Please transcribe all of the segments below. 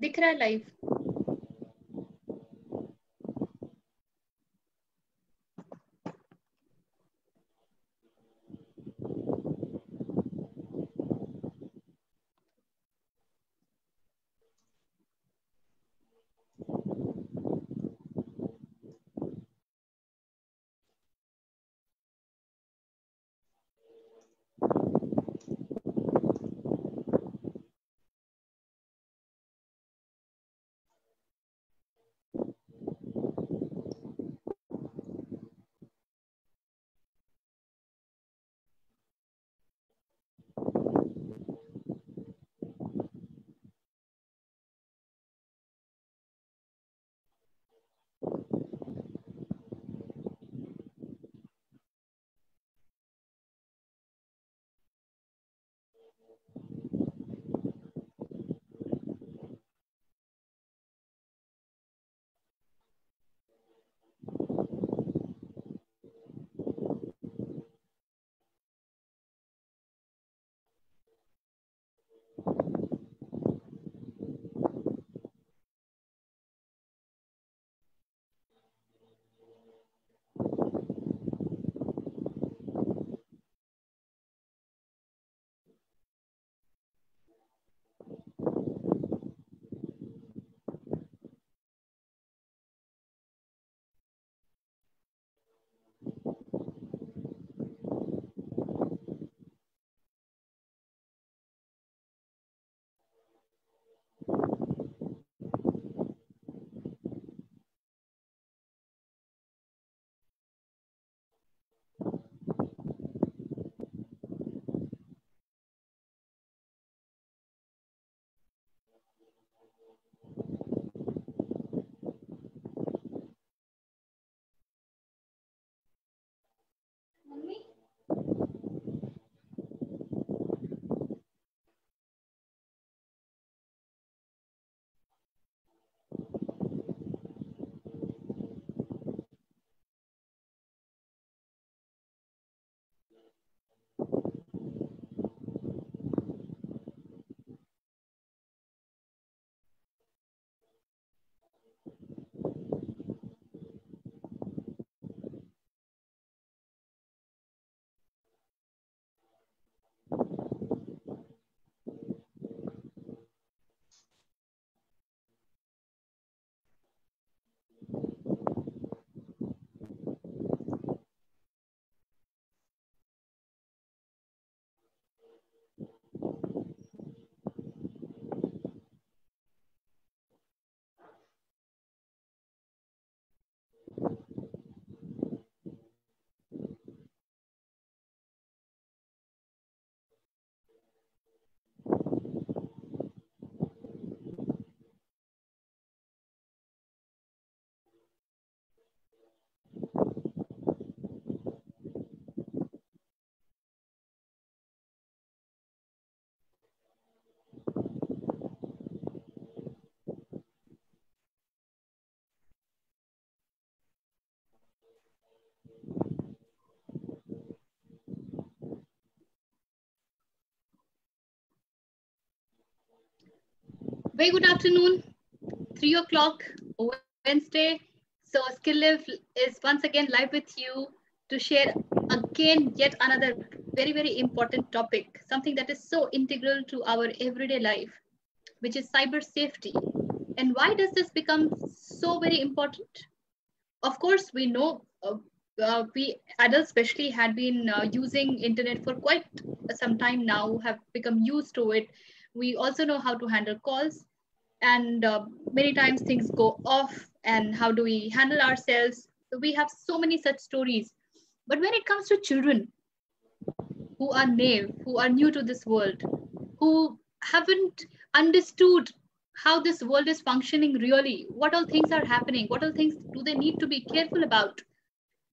दिख रहा है live? Mummy Very good afternoon. 3 o'clock Wednesday. So Skill Live is once again live with you to share again yet another very important topic, something that is so integral to our everyday life, which is cyber safety. And why does this become so very important? Of course, we know we adults especially had been using internet for quite some time now, have become used to it. We also know how to handle calls, and many times things go off, and how do we handle ourselves? So we have so many such stories. But when it comes to children who are new to this world, who haven't understood how this world is functioning really, what all things are happening, what all things do they need to be careful about,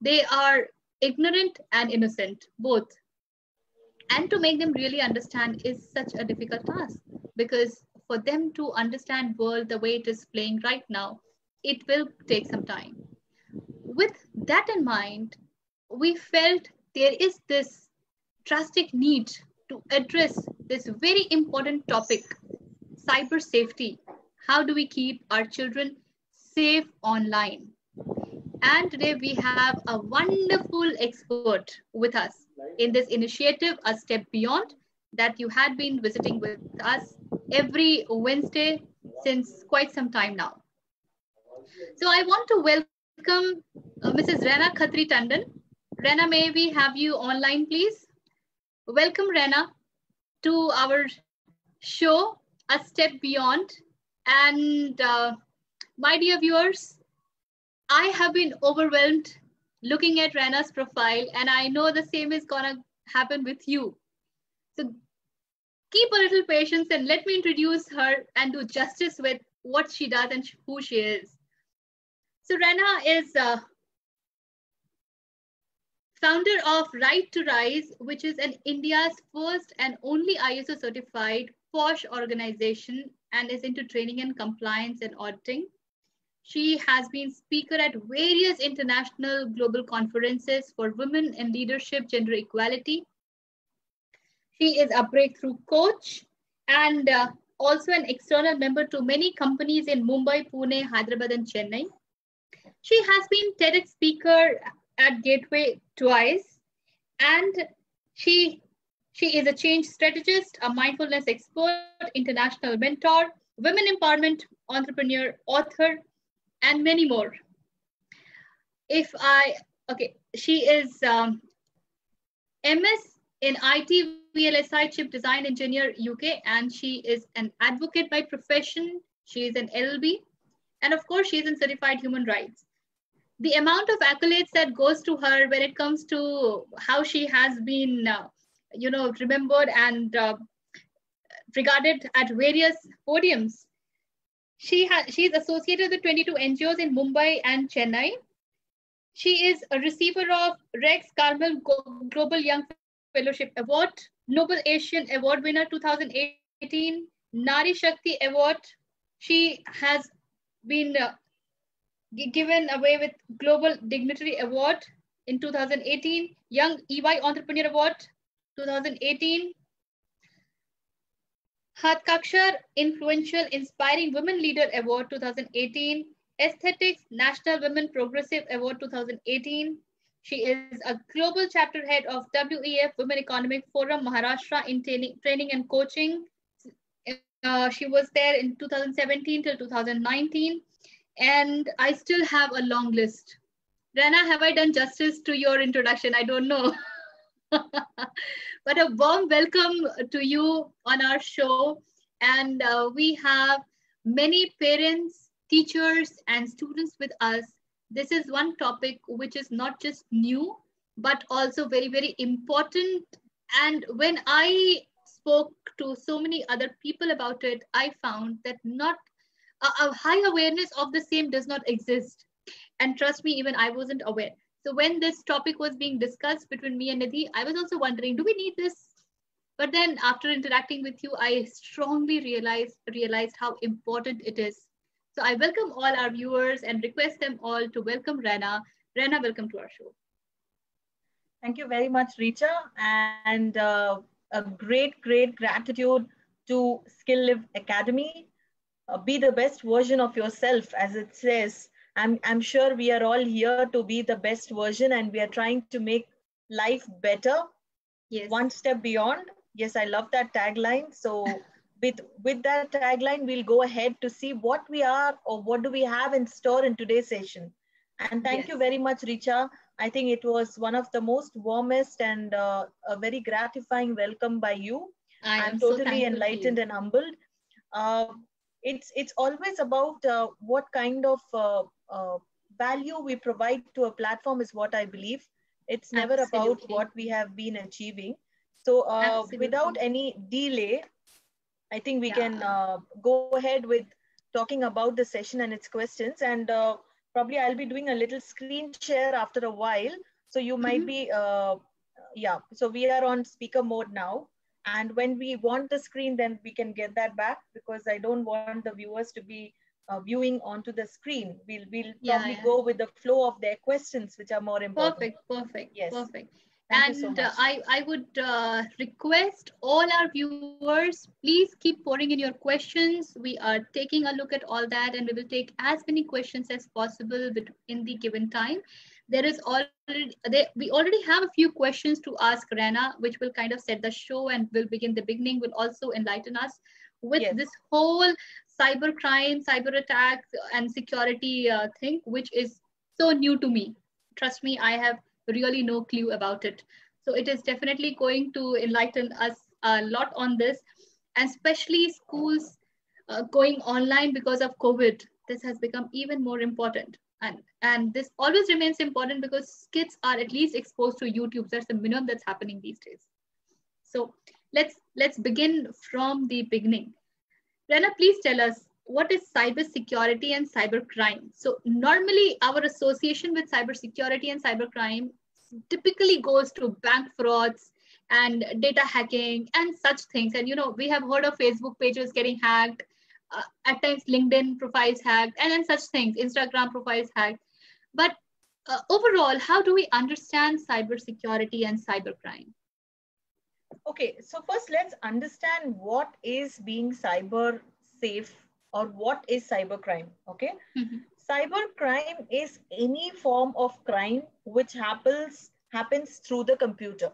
they are ignorant and innocent both. And to make them really understand is such a difficult task, because for them to understand world the way it is playing right now, it will take some time. With that in mind, we felt there is this drastic need to address this very important topic, cyber safety. how do we keep our children safe online? And today we have a wonderful expert with us in this initiative, A Step Beyond, that you had been visiting with us every Wednesday since quite some time now. So I want to welcome Mrs. Rena Khatri Tandon. Rena, may we have you online, please? Welcome, Rena, to our show, A Step Beyond. And my dear viewers, I have been overwhelmed looking at Rena's profile, and I know the same is gonna happen with you. So keep a little patience and let me introduce her and do justice with what she does and who she is. So Rena is founder of Right to Rise, which is an India's first and only ISO certified POSH organization and is into training and compliance and auditing. She has been speaker at various international global conferences for women in leadership, gender equality. She is a breakthrough coach and also an external member to many companies in Mumbai, Pune, Hyderabad, and Chennai. She has been TEDx speaker at Gateway twice, and she is a change strategist, a mindfulness expert, international mentor, women empowerment entrepreneur, author, and many more. She is MS in IT VLSI chip design engineer UK, and she is an advocate by profession. She is an LLB, and of course, she is in certified human rights. The amount of accolades that goes to her when it comes to how she has been, remembered and regarded at various podiums. She is associated with 22 NGOs in Mumbai and Chennai. She is a receiver of Rex Carmel Global Young Fellowship Award, Noble Asian Award winner 2018, Nari Shakti Award. She has been given away with Global Dignitary Award in 2018, Young EY Entrepreneur Award 2018, Hatkakshar Influential Inspiring Women Leader Award 2018, Aesthetics National Women Progressive Award 2018. She is a global chapter head of WEF Women Economic Forum Maharashtra in training and coaching. She was there in 2017 till 2019. And I still have a long list. Rena, have I done justice to your introduction? I don't know. But a warm welcome to you on our show. And we have many parents, teachers, and students with us. This is one topic which is not just new, but also very, very important. And when I spoke to so many other people about it, I found that not a high awareness of the same does not exist. And trust me, even I wasn't aware. So when this topic was being discussed between me and Nidhi, I was also wondering, do we need this? But then after interacting with you, I strongly realized how important it is. So I welcome all our viewers and request them all to welcome Rena. Rena, welcome to our show. Thank you very much, Richa. And a great gratitude to Skill Live Academy. Be the best version of yourself, as it says. I'm sure we are all here to be the best version, and we are trying to make life better. Yes. One step beyond. Yes, I love that tagline. So with that tagline, we'll go ahead to see what we are or what do we have in store in today's session. And thank you very much, Richa. I think it was one of the most warmest and a very gratifying welcome by you. I'm totally so enlightened and humbled. It's always about what kind of value we provide to a platform is what I believe. It's never about what we have been achieving. So without any delay, I think we can go ahead with talking about the session and its questions. And probably I'll be doing a little screen share after a while. So you might be, so we are on speaker mode now. And when we want the screen, then we can get that back, because I don't want the viewers to be viewing onto the screen. We'll probably go with the flow of their questions, which are more important. Perfect. Yes. Perfect. Thank you so much. I would request all our viewers, please keep pouring in your questions. We are taking a look at all that, and we will take as many questions as possible in the given time. There is we already have a few questions to ask Rana, which will kind of set the show and will begin the beginning, will also enlighten us with Yes. this whole cyber crime, cyber attack, and security thing, which is so new to me. Trust me, I have really no clue about it. So it is definitely going to enlighten us a lot on this, and especially schools going online because of COVID. This has become even more important, and this always remains important because kids are at least exposed to YouTube. That's the minimum that's happening these days. So let's begin from the beginning. Rana, please tell us, what is cybersecurity and cybercrime? So normally our association with cybersecurity and cybercrime typically goes to bank frauds and data hacking and such things. And we have heard of Facebook pages getting hacked, at times LinkedIn profiles hacked, and then such things, Instagram profiles hacked. But overall, how do we understand cybersecurity and cybercrime? Okay, so first let's understand what is being cyber safe or what is cybercrime. Okay, cybercrime is any form of crime which happens through the computer.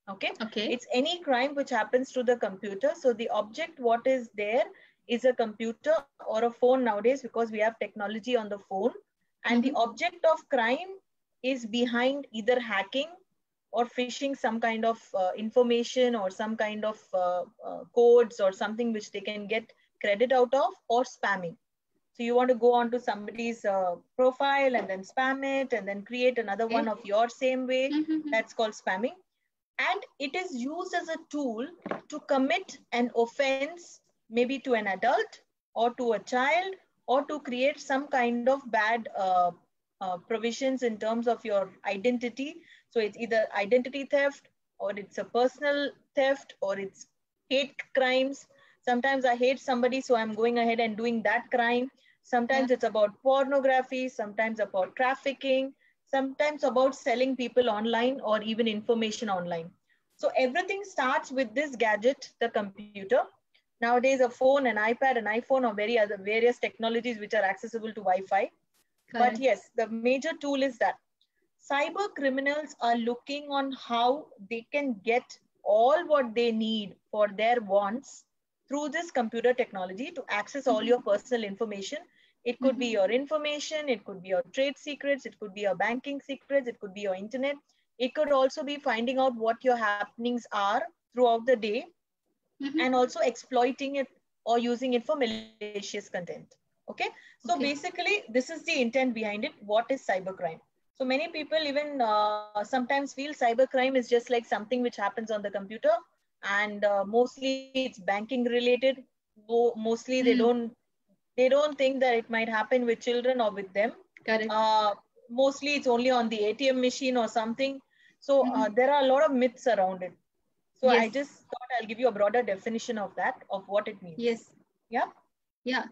Okay, it's any crime which happens through the computer. So the object what is there is a computer or a phone nowadays, because we have technology on the phone, and the object of crime is behind either hacking or phishing some kind of information or some kind of codes or something which they can get credit out of, or spamming. So you want to go onto somebody's profile and then spam it and then create another one of your same way. That's called spamming. And it is used as a tool to commit an offense, maybe to an adult or to a child, or to create some kind of bad provisions in terms of your identity. So it's either identity theft, or it's a personal theft, or it's hate crimes. Sometimes I hate somebody, so I'm going ahead and doing that crime. Sometimes it's about pornography, sometimes about trafficking, sometimes about selling people online or even information online. So everything starts with this gadget, the computer. Nowadays, a phone, an iPad, an iPhone, or various technologies which are accessible to Wi-Fi. But yes, the major tool is that. Cyber criminals are looking on how they can get all what they need for their wants through this computer technology to access all your personal information. It could be your information, it could be your trade secrets, it could be your banking secrets, it could be your internet. It could also be finding out what your happenings are throughout the day, and also exploiting it or using it for malicious content. Okay. So basically, this is the intent behind it. What is cybercrime? So many people even sometimes feel cybercrime is just like something which happens on the computer, and mostly it's banking related. Mostly they don't think that it might happen with children or with them. Mostly it's only on the ATM machine or something. So there are a lot of myths around it. So I just thought I'll give you a broader definition of that, of what it means. Yes. Yeah. Yeah.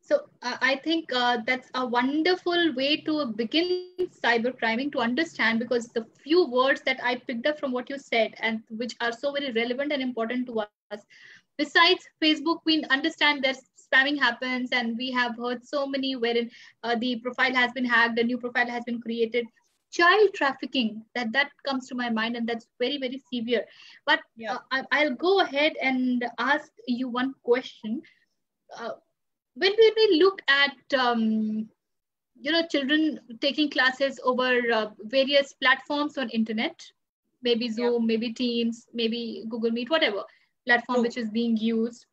So I think that's a wonderful way to begin cybercriming, to understand, because the few words that I picked up from what you said, and which are so very relevant and important to us. Besides Facebook, we understand that spamming happens, and we have heard so many wherein the profile has been hacked, a new profile has been created. Child trafficking, that comes to my mind, and that's very, very severe. But I'll go ahead and ask you one question. When we look at children taking classes over various platforms on internet, maybe Zoom, maybe Teams, maybe Google Meet, whatever platform which is being used,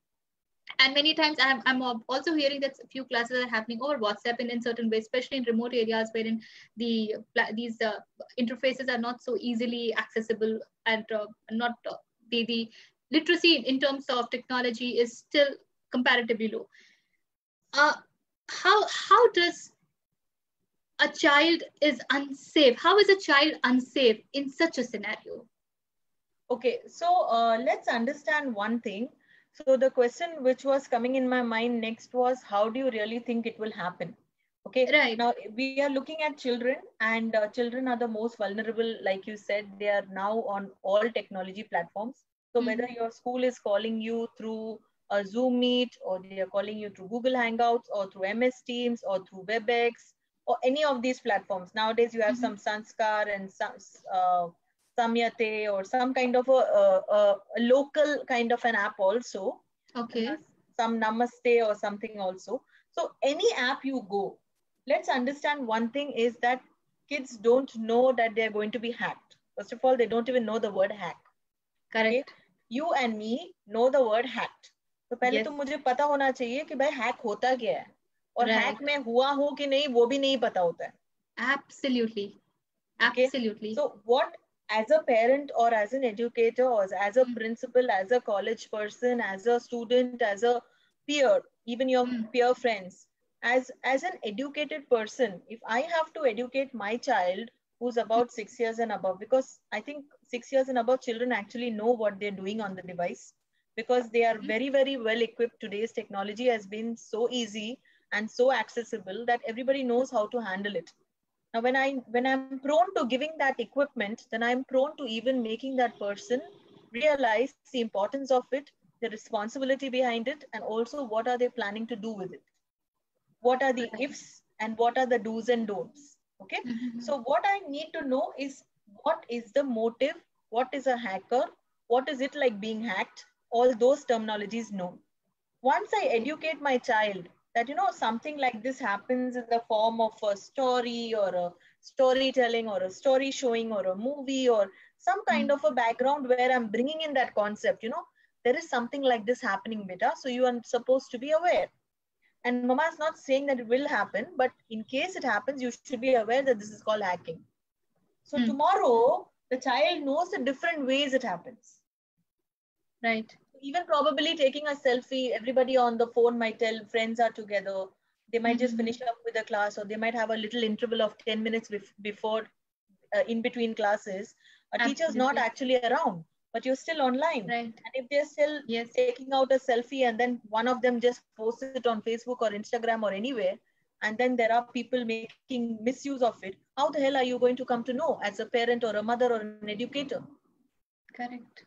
and many times I'm also hearing that a few classes are happening over WhatsApp and in certain ways, especially in remote areas wherein these interfaces are not so easily accessible, and not the literacy in terms of technology is still comparatively low. How does a child is unsafe? How is a child unsafe in such a scenario? Okay, so let's understand one thing. So the question which was coming in my mind next was, how do you really think it will happen? Okay, Right. now we are looking at children, and children are the most vulnerable. Like you said, they are now on all technology platforms. So whether your school is calling you through a Zoom meet, or they are calling you through Google Hangouts, or through MS Teams, or through WebEx, or any of these platforms. Nowadays you have some Sanskar and some Samyate, or some kind of a local kind of an app also. Okay. Some Namaste or something also. So any app you go, let's understand one thing is that kids don't know that they're going to be hacked. First of all, they don't even know the word hack. Okay, Correct. you and me know the word hacked. तो पहले Yes. तो मुझे पता होना चाहिए कि भाई hack होता क्या है, और Right. हैक में हुआ हो कि नहीं वो भी नहीं पता होता है. Absolutely. Okay, Absolutely. so what, as a parent or as an educator or as a principal, as a college person, as a student, as a peer, even your peer friends, as an educated person, if I have to educate my child who's about 6 years and above, because I think 6 years and above children actually know what they're doing on the device, because they are very, very well equipped. Today's technology has been so easy and so accessible that everybody knows how to handle it. Now, when I'm prone to giving that equipment, then I'm prone to even making that person realize the importance of it, the responsibility behind it, and also what are they planning to do with it. What are the Right. ifs and what are the do's and don'ts? Okay. So what I need to know is, what is the motive? What is a hacker? What is it like being hacked? All those terminologies known. Once I educate my child that, something like this happens in the form of a story or a storytelling or a story showing or a movie or some kind of a background where I'm bringing in that concept, there is something like this happening, beta. So you are supposed to be aware. And mama is not saying that it will happen, but in case it happens, you should be aware that this is called hacking. So tomorrow, the child knows the different ways it happens. Right. Even probably taking a selfie, everybody on the phone might tell friends are together. They might just finish up with the class, or they might have a little interval of 10 minutes before, in between classes. A teacher's not actually around, but you're still online. Right. And if they're still taking out a selfie and then one of them just posts it on Facebook or Instagram or anywhere, and then there are people making misuse of it, how the hell are you going to come to know as a parent or a mother or an educator? Correct.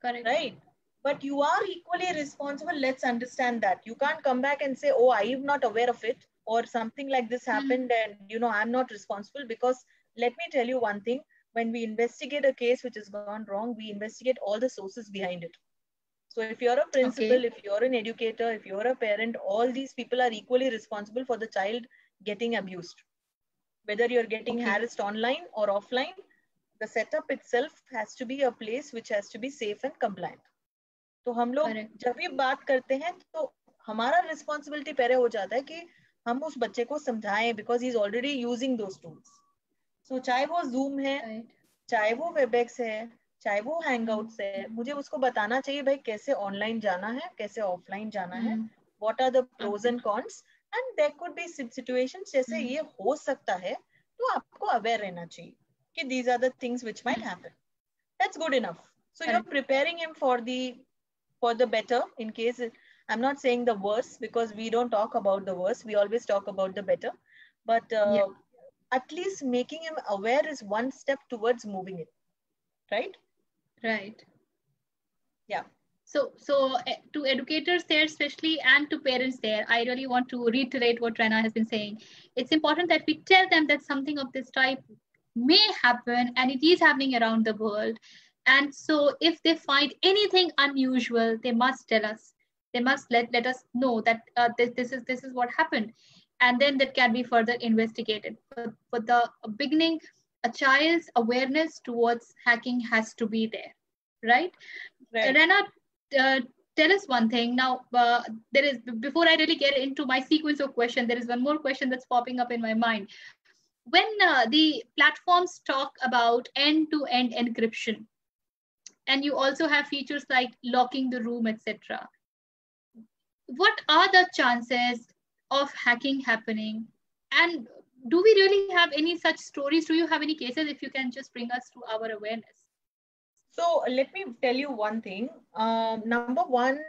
Correct. Right. But you are equally responsible. Let's understand that. You can't come back and say, oh, I am not aware of it, or something like this happened and, I'm not responsible. Because let me tell you one thing, when we investigate a case which has gone wrong, we investigate all the sources behind it. So if you're a principal, if you're an educator, if you're a parent, all these people are equally responsible for the child getting abused. Whether you're getting harassed online or offline, the setup itself has to be a place which has to be safe and compliant. तो हम लोग जब भी बात करते हैं तो हमारा रिस्पॉन्सिबिलिटी पहले हो जाता है कि हम उस बच्चे को समझाएं, because he is already using those tools. So चाहे वो जूम है, चाहे वो वेबएक्स है, चाहे वो हैंगआउट्स है, मुझे उसको बताना चाहिए भाई कैसे ऑनलाइन जाना है, कैसे ऑफलाइन जाना है, what are the pros and cons. And there could be situations जैसे ये हो सकता है, तो आपको अवेयर रहना चाहिए कि these are the things which might happen. That's good enough. So you're preparing him for the better, in case I'm not saying the worst, because we don't talk about the worst, we always talk about the better, but at least making him aware is one step towards moving it. Right. Yeah. So to educators there especially, and to parents there, I really want to reiterate what Rana has been saying. It's important that we tell them that something of this type may happen, and it is happening around the world. And so if they find anything unusual, they must tell us. They must let us know that this is what happened, and then that can be further investigated. But for the beginning, a child's awareness towards hacking has to be there, right? Rana, tell us one thing. Now, there is, before I really get into my sequence of questions, there is one more question that's popping up in my mind. When the platforms talk about end-to-end encryption, and you also have features like locking the room, etc., what are the chances of hacking happening? And do we really have any such stories? Do you have any cases? If you can just bring us to our awareness. So let me tell you one thing. Number one,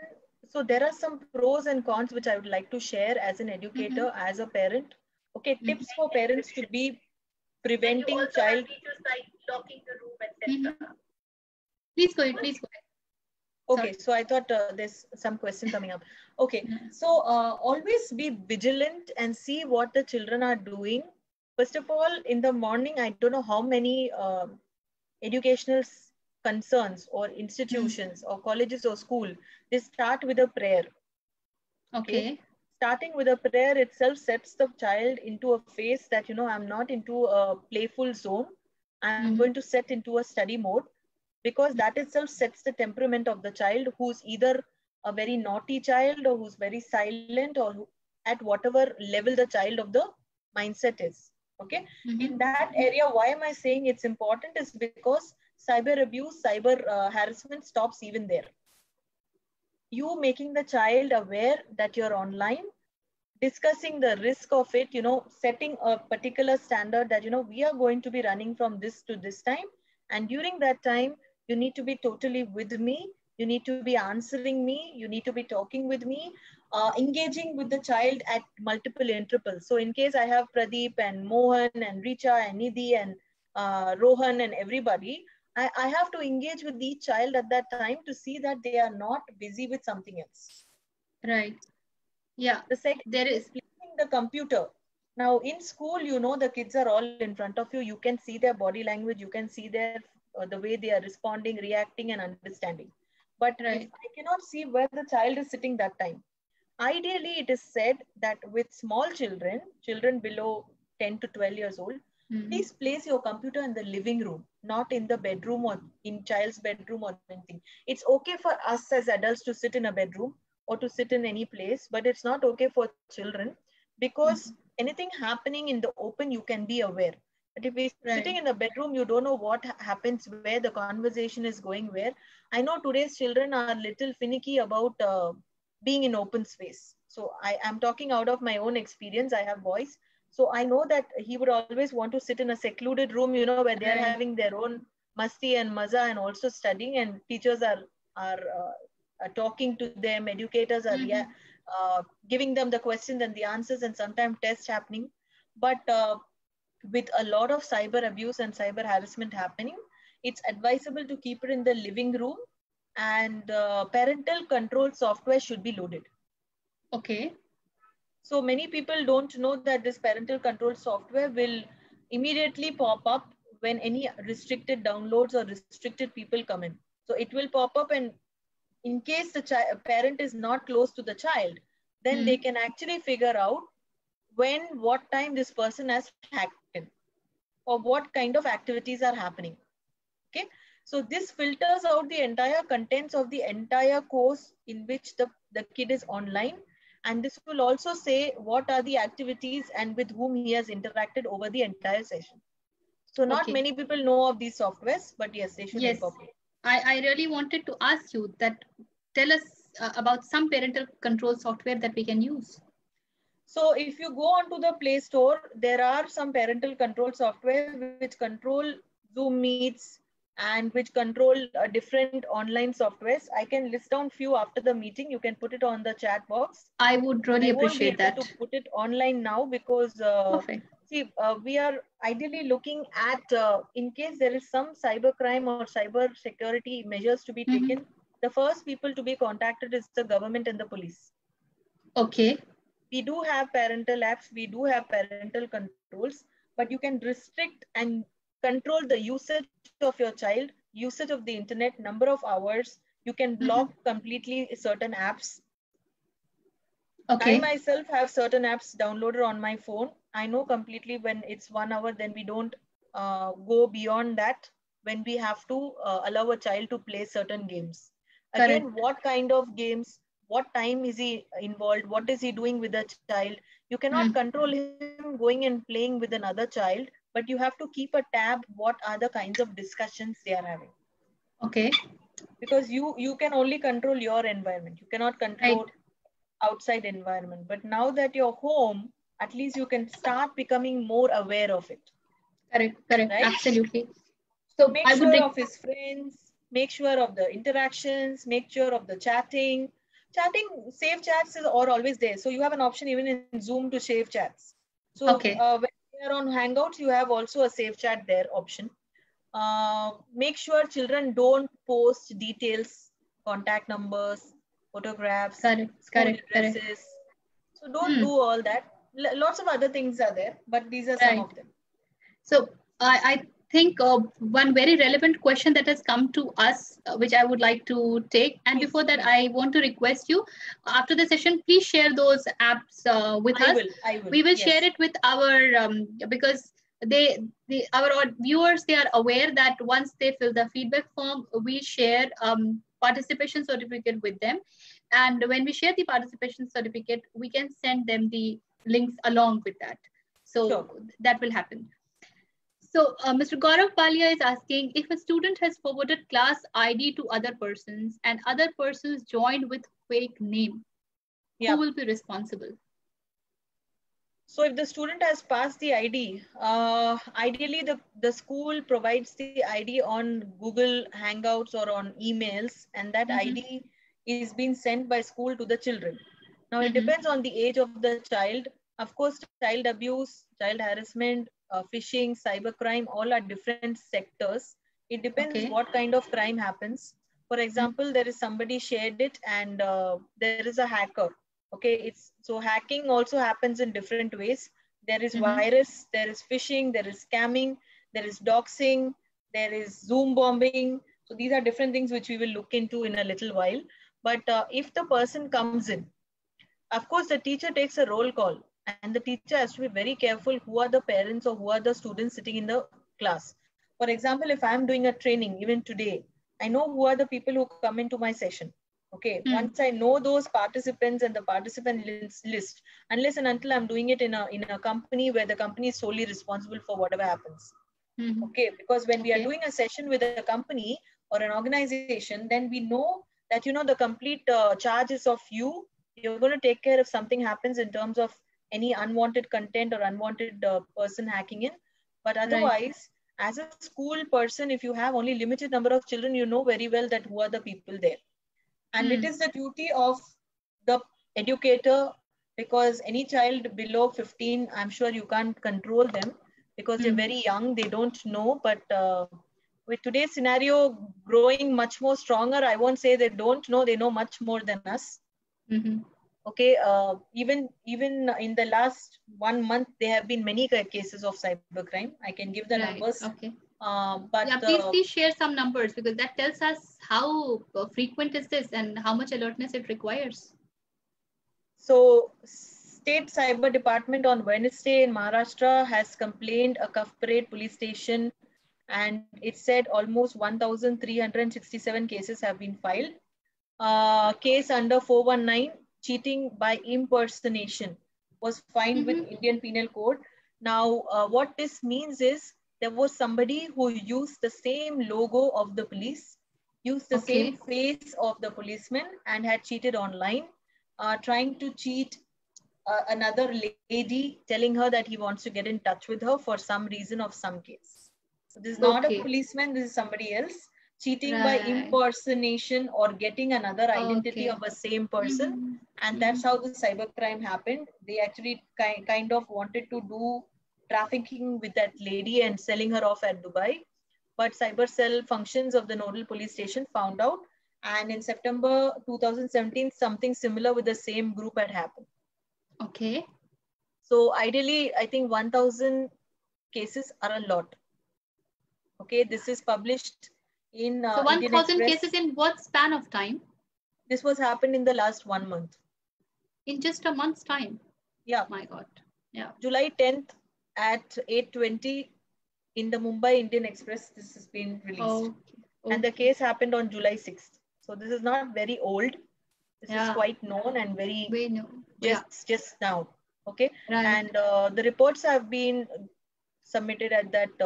so there are some pros and cons which I would like to share as an educator, as a parent, Okay, tips for parents to be preventing child. Like locking the room, etc. Please go ahead. Please go ahead. Okay, so I thought there's some question coming up. Okay, so always be vigilant and see what the children are doing. First of all, in the morning, I don't know how many educational concerns or institutions or colleges or school, they start with a prayer. Okay. Starting with a prayer itself sets the child into a phase that, I'm not into a playful zone. I'm going to set into a study mode, because that itself sets the temperament of the child, who's either a very naughty child or who's very silent, or at whatever level the child of the mindset is. Okay. In that area, why am I saying it's important is because cyber abuse, cyber harassment stops even there. You making the child aware that you're online, discussing the risk of it, setting a particular standard that, we are going to be running from this to this time. And during that time, you need to be totally with me. You need to be answering me. You need to be talking with me, engaging with the child at multiple intervals. So in case I have Pradeep and Mohan and Richa and Nidhi and Rohan and everybody, I have to engage with each child at that time to see that they are not busy with something else. Right. Yeah. The second there is playing the computer. Now in school, the kids are all in front of you. You can see their body language. You can see their the way they are responding, reacting, and understanding. But if I cannot see where the child is sitting that time, ideally it is said that with small children below 10 to 12 years old, please place your computer in the living room, not in the bedroom or in child's bedroom or anything. It's okay for us as adults to sit in a bedroom or to sit in any place, but it's not okay for children, because anything happening in the open, you can be aware. But if we're sitting in the bedroom, you don't know what happens, where the conversation is going where. I know today's children are little finicky about being in open space. So I am talking out of my own experience. I have boys. So I know that he would always want to sit in a secluded room, where they're having their own masti and maza and also studying, and teachers are talking to them, educators are giving them the questions and the answers, and sometimes tests happening. But with a lot of cyber abuse and cyber harassment happening, it's advisable to keep it in the living room, and parental control software should be loaded. Okay. So many people don't know that this parental control software will immediately pop up when any restricted downloads or restricted people come in. So it will pop up, and in case the parent is not close to the child, then they can actually figure out what time this person has hacked in, or what kind of activities are happening. Okay. So this filters out the entire contents of the entire course in which the kid is online. And this will also say what are the activities and with whom he has interacted over the entire session. So not many people know of these softwares, but yes, they should be incorporated. I really wanted to ask you that, tell us about some parental control software that we can use. So if you go onto the Play Store, there are some parental control software which control Zoom Meets and which control different online softwares. I can list down few after the meeting. You can put it on the chat box. I would really appreciate that. I won't be able to put it online now because see, we are ideally looking at in case there is some cyber crime or cyber security measures to be taken, the first people to be contacted is the government and the police. Okay. We do have parental apps, we do have parental controls, but you can restrict and control the usage of your child, usage of the internet, number of hours. You can block completely certain apps. Okay. I myself have certain apps downloaded on my phone. I know completely when it's 1 hour, then we don't go beyond that when we have to allow a child to play certain games. Again, what kind of games, what time is he involved, what is he doing with the child? You cannot control him going and playing with another child, but you have to keep a tab what are the kinds of discussions they are having. Okay. Because you can only control your environment. You cannot control outside environment. But now that you're home, at least you can start becoming more aware of it. Correct, right? Absolutely. So make sure of his friends, make sure of the interactions, make sure of the chatting. Save chats are always there. So you have an option even in Zoom to save chats. So Okay. when you are on Hangouts, you have also a save chat there option. Make sure children don't post details, contact numbers, photographs, Correct. school Correct. Correct. addresses. So don't do all that. Lots of other things are there, but these are some Right. of them. So I think one very relevant question that has come to us, which I would like to take. And Please, before that, please. I want to request you, after the session, please share those apps with us. I will, We will share yes. it with our, because our viewers, they are aware that once they fill the feedback form, we share participation certificate with them. And when we share the participation certificate, we can send them the links along with that. So Sure. that will happen. So Mr. Gaurav Palia is asking, if a student has forwarded class ID to other persons and other persons joined with fake name, who will be responsible? So if the student has passed the ID, ideally the school provides the ID on Google Hangouts or on emails, and that ID is being sent by school to the children. Now it depends on the age of the child. Of course, child abuse, child harassment, phishing, cybercrime, all are different sectors. It depends what kind of crime happens. For example, there is somebody shared it and there is a hacker. Okay, it's so hacking also happens in different ways. There is virus, there is phishing, there is scamming, there is doxing, there is Zoom bombing. So these are different things which we will look into in a little while. But if the person comes in, of course, the teacher takes a roll call, and the teacher has to be very careful who are the parents or who are the students sitting in the class. For example, if I'm doing a training, even today, I know who are the people who come into my session. Okay, once I know those participants and the participant list, unless and until I'm doing it in a company where the company is solely responsible for whatever happens. Okay, because when we are doing a session with a company or an organization, then we know that the complete charges of you're going to take care if something happens in terms of any unwanted content or unwanted person hacking in. But otherwise, as a school person, if you have only limited number of children, you know very well that who are the people there. And it is the duty of the educator, because any child below 15, I'm sure you can't control them because they're very young, they don't know. But with today's scenario growing much more stronger, I won't say they don't know, they know much more than us. Okay, even in the last 1 month, there have been many cases of cybercrime. I can give the numbers. Okay. But yeah, please share some numbers, because that tells us how frequent is this and how much alertness it requires. So, State Cyber Department on Wednesday in Maharashtra has complained a Cuff Parade police station, and it said almost 1,367 cases have been filed. Case under 419, cheating by impersonation, was fined with Indian Penal Code. Now, what this means is there was somebody who used the same logo of the police, used the same face of the policeman, and had cheated online, trying to cheat another lady, telling her that he wants to get in touch with her for some reason of some case. So this is not a policeman, this is somebody else. Cheating by impersonation or getting another identity of a same person. And that's how the cybercrime happened. They actually kind of wanted to do trafficking with that lady and selling her off at Dubai. But cyber cell functions of the nodal police station found out. And in September 2017, something similar with the same group had happened. Okay. So ideally, I think 1,000 cases are a lot. Okay, this is published in so 1,000 cases in what span of time? This was happened in the last 1 month. In just a month's time? Yeah. My God. Yeah. July 10th at 8:20 in the Mumbai Indian Express, this has been released. And the case happened on July 6th. So this is not very old. This is quite known and very just now. Okay. And the reports have been submitted at that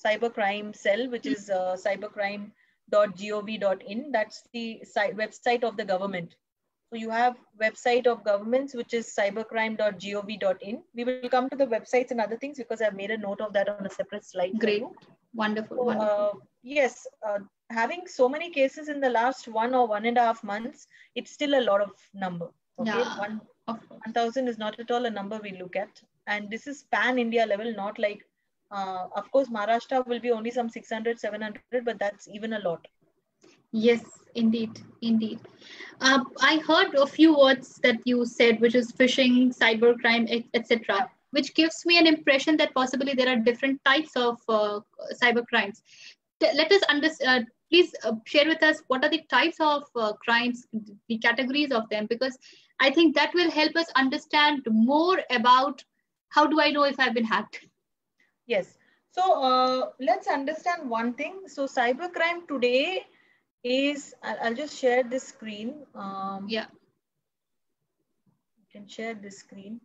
cybercrime cell, which is cybercrime.gov.in. That's the website of the government. So you have website of governments, which is cybercrime.gov.in. We will come to the websites and other things because I've made a note of that on a separate slide. Great. For you. Wonderful. So, wonderful. Yes, having so many cases in the last 1 or 1.5 months, it's still a lot of number. Okay, 1,000 is not at all a number we look at. And this is pan India level, not like, of course, Maharashtra will be only some 600, 700, but that's even a lot. Yes, indeed, indeed. I heard a few words that you said, which is phishing, cybercrime, etc., which gives me an impression that possibly there are different types of cyber crimes. Let us understand. Please share with us what are the types of crimes, the categories of them, because I think that will help us understand more about how do I know if I've been hacked. Yes. So let's understand one thing. So cybercrime today is, I'll just share this screen. Yeah. You can share this screen.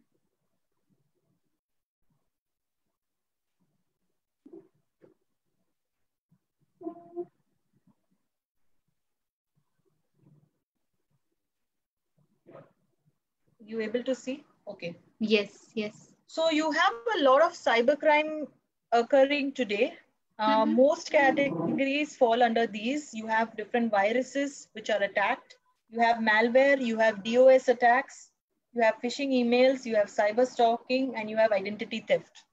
You able to see? Okay. Yes, yes. So you have a lot of cybercrime occurring today. Most categories fall under these. You have different viruses which are attacked. You have malware, you have DOS attacks, you have phishing emails, you have cyber stalking, and you have identity theft.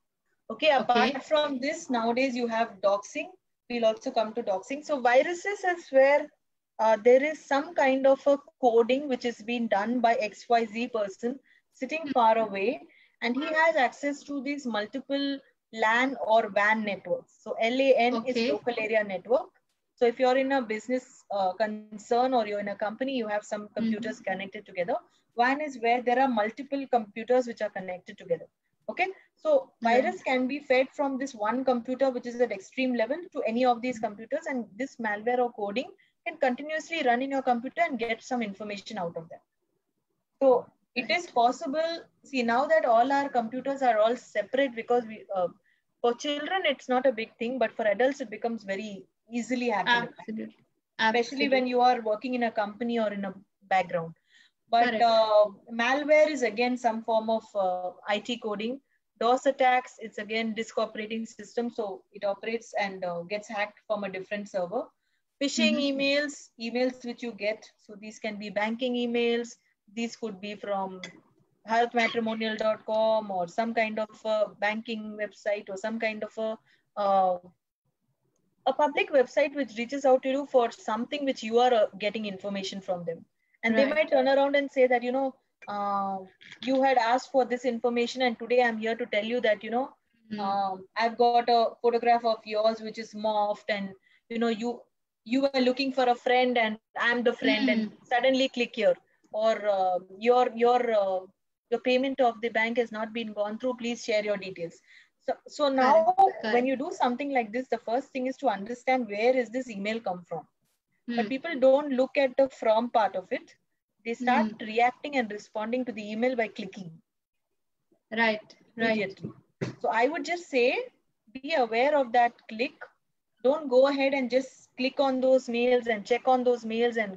Okay, apart from this, nowadays you have doxing. We'll also come to doxing. So viruses is where there is some kind of a coding which is being done by XYZ person sitting far away, and he has access to these multiple LAN or WAN networks. So LAN is local area network. So if you're in a business concern or you're in a company, you have some computers connected together. WAN is where there are multiple computers which are connected together. Okay, so virus can be fed from this one computer, which is at extreme level, to any of these computers, and this malware or coding can continuously run in your computer and get some information out of that. So it is possible. See, now that all our computers are all separate, because we for children it's not a big thing, but for adults it becomes very easily hackable. Absolutely. Especially when you are working in a company or in a background. But malware is again some form of IT coding. DOS attacks, it's again disk operating system. So it operates and gets hacked from a different server. Phishing emails, emails which you get. So these can be banking emails. These could be from healthmatrimonial.com or some kind of a banking website or some kind of a public website which reaches out to you for something which you are getting information from them. And they might turn around and say that, you had asked for this information and today I'm here to tell you that, I've got a photograph of yours which is morphed, and, you were looking for a friend and I'm the friend, and suddenly click here. Or your payment of the bank has not been gone through, please share your details. So now when you do something like this, the first thing is to understand where is this email come from. But people don't look at the from part of it. They start reacting and responding to the email by clicking. Right. Immediately. So I would just say, be aware of that click. Don't go ahead and just click on those mails and check on those mails and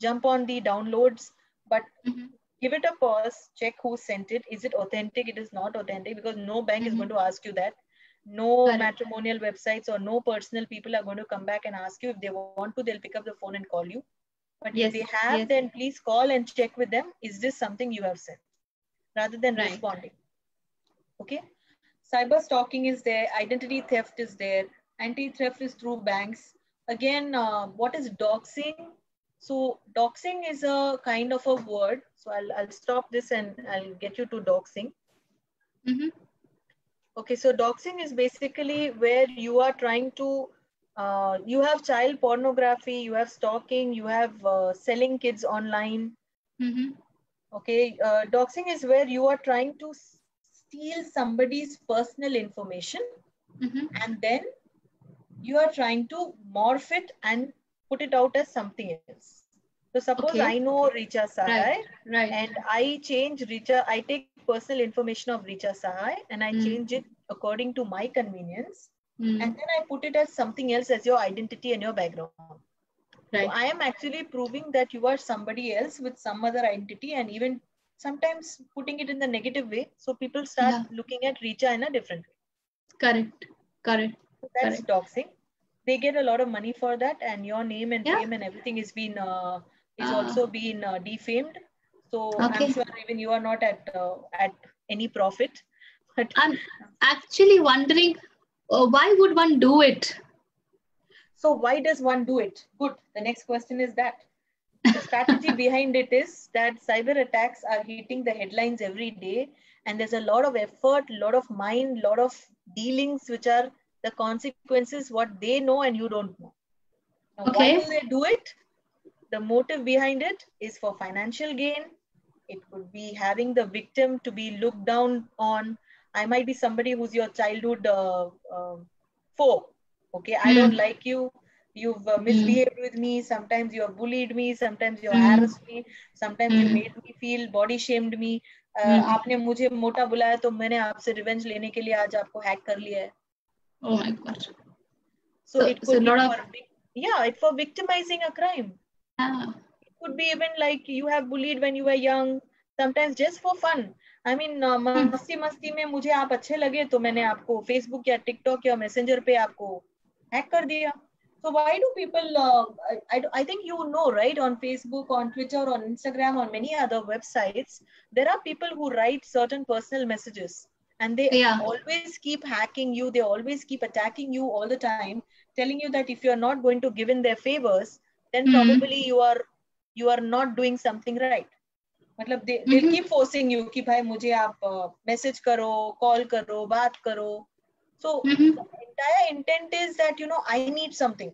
jump on the downloads. But give it a pause, check who sent it. Is it authentic? It is not authentic, because no bank is going to ask you that. No matrimonial websites or no personal people are going to come back and ask you. If they want to, they'll pick up the phone and call you. But if they have, then please call and check with them. Is this something you have sent? Rather than responding. Okay. Cyber stalking is there. Identity theft is there. Anti-theft is through banks. Again, what is doxing? So doxing is a kind of a word. So I'll stop this and I'll get you to doxing. Okay, so doxing is basically where you are trying to, you have child pornography, you have stalking, you have selling kids online. Okay, doxing is where you are trying to steal somebody's personal information and then you are trying to morph it and put it out as something else. So suppose I know Richa Sahai and I change Richa, I take personal information of Richa Sahai and I change it according to my convenience, and then I put it as something else as your identity and your background. So I am actually proving that you are somebody else with some other identity, and even sometimes putting it in the negative way. So people start looking at Richa in a different way. Correct. So that's doxing. They get a lot of money for that, and your name and fame and everything is been is also been defamed. So I'm sure even you are not at any profit. But I'm actually wondering, why would one do it? so why does one do it? Good. The next question is that. The strategy behind it is that cyber attacks are hitting the headlines every day, and there's a lot of effort, a lot of mind, a lot of dealings, which are the consequences, what they know and you don't know. Now, why do Okay. they do it? The motive behind it is for financial gain. It could be having the victim to be looked down on. I might be somebody who's your childhood foe. Okay, I don't Hmm. like you. You've Hmm. misbehaved with me. Sometimes you have bullied me. Sometimes you Hmm. harassed me. Sometimes you Hmm. made me feel body shamed me. Hmm. आपने मुझे मोटा बुलाया तो मैंने आपसे revenge लेने के लिए आज आपको हैक कर लिया है. Oh my God. So it So a could be lot of, for yeah, it's for victimizing a crime. ah. Could be even like you have bullied when you were young, sometimes just for fun. I mean, Hmm. मस्ती मस्ती में मुझे आप अच्छे लगे तो मैंने आपको Facebook या TikTok या Messenger पे आपको हैक कर दिया. So why do people? I think you know, right? On Facebook, on Twitter, on Instagram, on many other websites, there are people who write certain personal messages, and they Yeah. always keep hacking you. They always keep attacking you all the time, telling you that if you are not going to give in their favors, then Hmm. probably you are not doing something right. मतलब they'll Mm-hmm. keep forcing you कि भाई मुझे आप message करो, call करो, बात करो. So Mm-hmm. the entire intent is that I need something.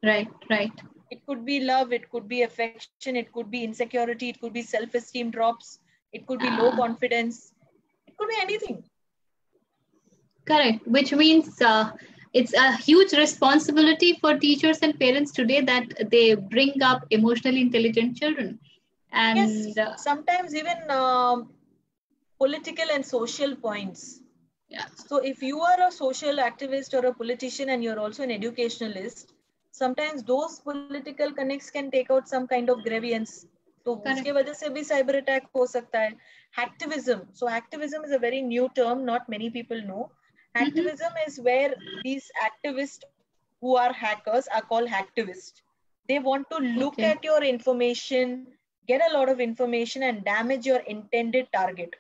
Right. Right. It could be love, it could be affection, it could be insecurity, it could be self-esteem drops, it could be low Ah. confidence, it could be anything. Correct. Which means it's a huge responsibility for teachers and parents today that they bring up emotionally intelligent children. And Yes, sometimes even political and social points. yeah. So if you are a social activist or a politician and you're also an educationalist, sometimes those political connects can take out some kind of grievance. तो उसके Correct. वजह से भी cyber attack हो सकता है. Hacktivism. So hacktivism is a very new term. Not many people know. Mm-hmm. Hacktivism is where these activists who are hackers are called hacktivists. They want to look Okay. at your information, get a lot of information and damage your intended target.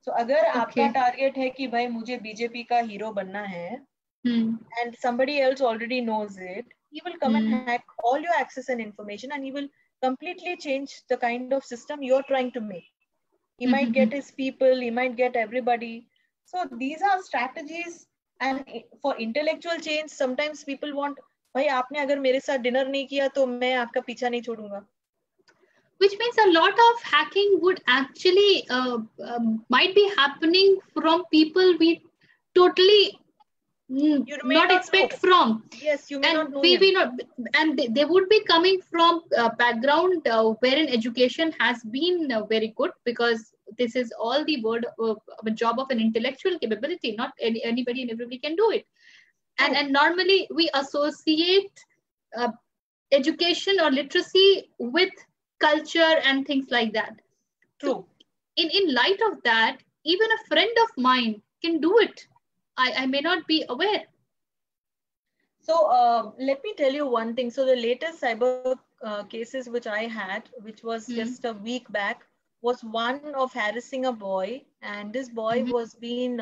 So अगर आपका Okay. Target है कि भाई मुझे BJP का hero बनना है, Hmm. and somebody else already knows it, he will come and Hmm. hack all your access and information, and he will completely change the kind of system you're trying to make. He might Mm-hmm. get his people, he might get everybody. So these are strategies, and for intellectual change, sometimes people want, भाई आपने अगर मेरे साथ dinner नहीं किया तो मैं आपका पीछा नहीं छोड़ूंगा. Which means a lot of hacking would actually might be happening from people we totally You may not not know. expect from. Yes, you may not And know we him. not, and they would be coming from a background wherein education has been very good, because this is all the word of a job of an intellectual capability. Not anybody and everybody can do it. True. And normally we associate uh, education or literacy with culture and things like that. So True. in light of that, even a friend of mine can do it. I may not be aware. So let me tell you one thing. So the latest cyber cases which I had, which was Hmm. just a week back, was one of harassing a boy, and this boy Mm-hmm. was being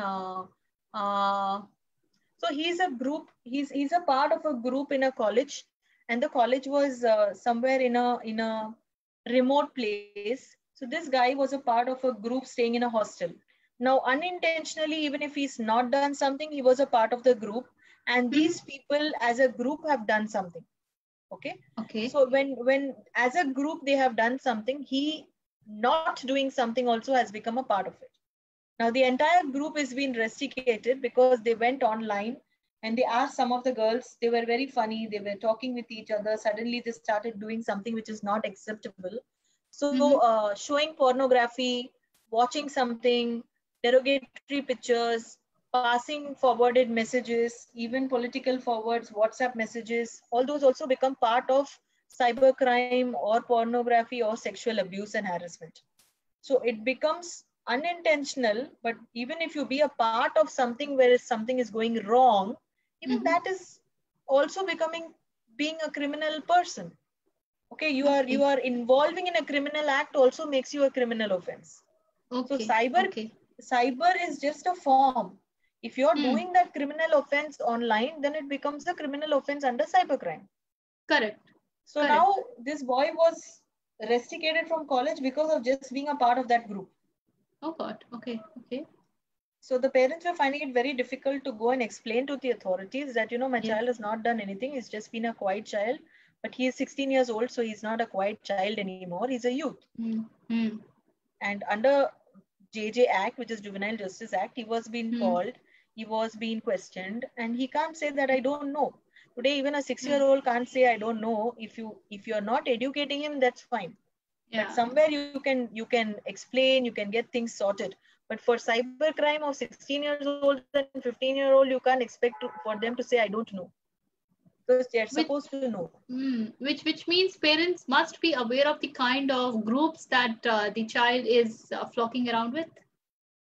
so he's a group. He's a part of a group in a college, and the college was somewhere in a remote place. So this guy was a part of a group staying in a hostel. Now, unintentionally, even if he's not done something, he was a part of the group, and Mm-hmm. these people as a group have done something. Okay, Okay. so when as a group they have done something, he not doing something also has become a part of it. Now the entire group is being rusticated because they went online and they asked some of the girls. They were very funny, they were talking with each other. Suddenly they started doing something which is not acceptable. So Mm-hmm. showing pornography, watching something, derogatory pictures, passing forwarded messages, even political forwards, WhatsApp messages, all those also become part of cybercrime or pornography or sexual abuse and harassment. So it becomes unintentional, but even if you be a part of something where something is going wrong, even Mm-hmm. that is also becoming being a criminal person. Okay, you Okay. are involving in a criminal act also makes you a criminal offense. So Okay. Okay. cyber is just a form. If you're doing that criminal offense online, then it becomes a criminal offense under cybercrime. Correct. So Correct. now this boy was rusticated from college because of just being a part of that group. Oh God. Okay. Okay. So the parents were finding it very difficult to go and explain to the authorities that, my Yes. child has not done anything. He's just been a quiet child, but he is 16 years old. So he's not a quiet child anymore. He's a youth. And under JJ Act, which is Juvenile Justice Act, he was being called, he was being questioned, and he can't say that I don't know. Today, even a 6-year-old can't say I don't know. If you're not educating him, that's fine. Yeah. But somewhere you can explain, you can get things sorted. But for cybercrime of 16 years old and 15-year-old, you can't expect for them to say I don't know, because they're supposed to know. Which means parents must be aware of the kind of groups that the child is flocking around with.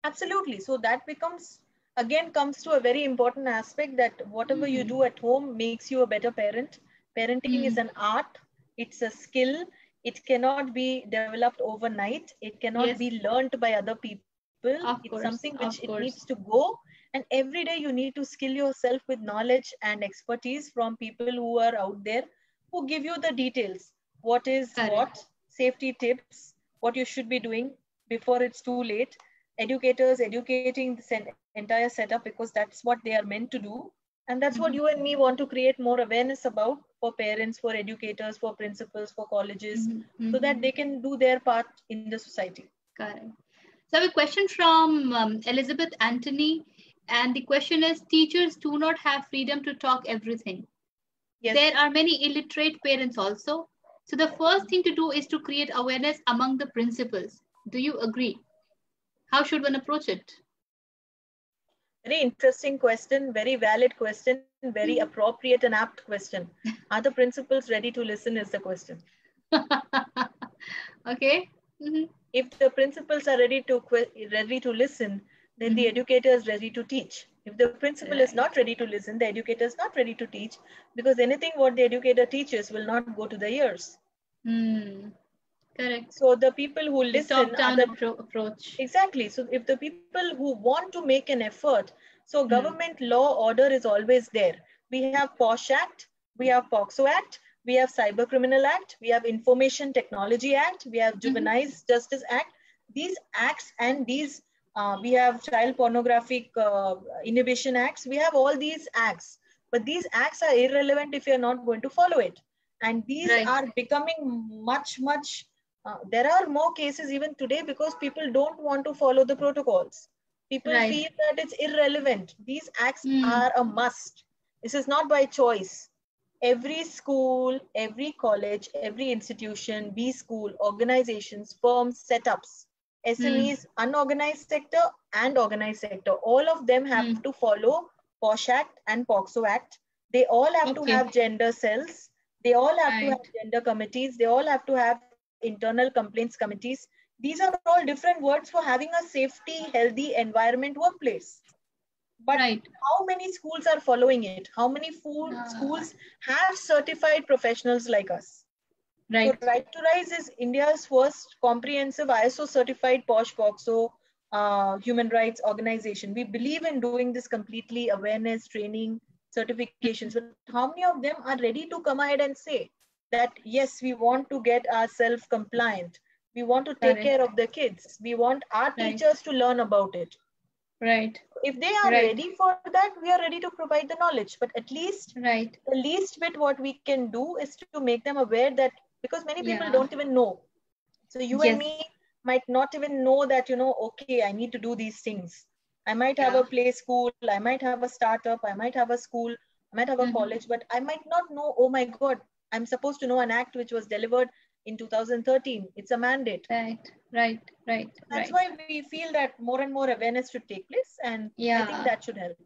Absolutely. So that comes to a very important aspect, that whatever you do at home makes you a better parent. Parenting is an art. It's a skill. It cannot be developed overnight. It cannot be learned by other people. It's something which it needs to go. And every day you need to skill yourself with knowledge and expertise from people who are out there, who give you the details. What is what, safety tips, what you should be doing before it's too late. Educators educating this entire setup, because that's what they are meant to do. And that's what you and me want to create more awareness about, for parents, for educators, for principals, for colleges, so that they can do their part in the society. Correct. So I have a question from Elizabeth Anthony. And the question is, teachers do not have freedom to talk everything. Yes. There are many illiterate parents also. So the first thing to do is to create awareness among the principals. Do you agree? How should one approach it? Very interesting question, very valid question, very appropriate and apt question. Are the principals ready to listen is the question. Okay. If the principals are ready to listen, then the educator is ready to teach. If the principal is not ready to listen, the educator is not ready to teach, because anything what the educator teaches will not go to the ears. Correct. So the people who listen top-down approach. Exactly. So if the people who want to make an effort, so government law order is always there. We have POSH Act, we have POXO Act, we have Cyber Criminal Act, we have Information Technology Act, we have Juvenile Justice Act. These acts and these, we have Child Pornographic Inhibition Acts. We have all these acts, but these acts are irrelevant if you're not going to follow it. And these are becoming much, there are more cases even today because people don't want to follow the protocols. People feel that it's irrelevant. These acts are a must. This is not by choice. Every school, every college, every institution, B school, organizations, firms, setups, SMEs, unorganized sector and organized sector, all of them have to follow POSH Act and POXO Act. They all have to have gender cells. They all have to have gender committees. They all have to have internal complaints committees. These are all different words for having a safety, healthy environment workplace. But how many schools are following it? How many schools have certified professionals like us? So Right to Rise is India's first comprehensive ISO certified POSH POXO human rights organization. We believe in doing this completely, awareness, training, certifications, but how many of them are ready to come ahead and say that, yes, we want to get ourselves compliant. We want to take care of the kids. We want our teachers to learn about it. If they are ready for that, we are ready to provide the knowledge. But at least the least bit what we can do is to make them aware that, because many people don't even know. So you and me might not even know that, okay, I need to do these things. I might have a play school, I might have a startup, I might have a school, I might have a college, but I might not know, oh my God, I'm supposed to know an act which was delivered in 2013. It's a mandate. That's why we feel that more and more awareness should take place, and I think that should help.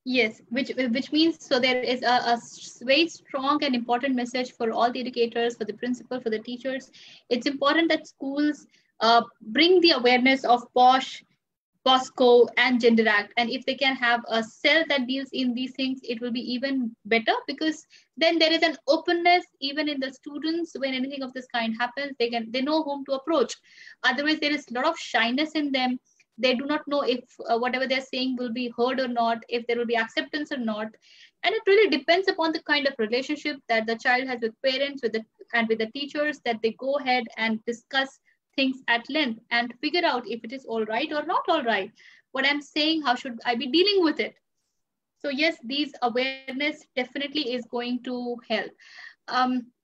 Yes, which means, so there is a very strong and important message for all the educators, for the principal, for the teachers. It's important that schools bring the awareness of POSH, POSCO and Gender Act. And if they can have a cell that deals in these things, it will be even better, because then there is an openness even in the students. When anything of this kind happens, they know whom to approach. Otherwise, there is a lot of shyness in them. They do not know if whatever they're saying will be heard or not, if there will be acceptance or not. And it really depends upon the kind of relationship that the child has with parents, and with the teachers, that they go ahead and discuss things at length and figure out if it is all right or not all right. What I'm saying, how should I be dealing with it? So yes, these awareness definitely is going to help.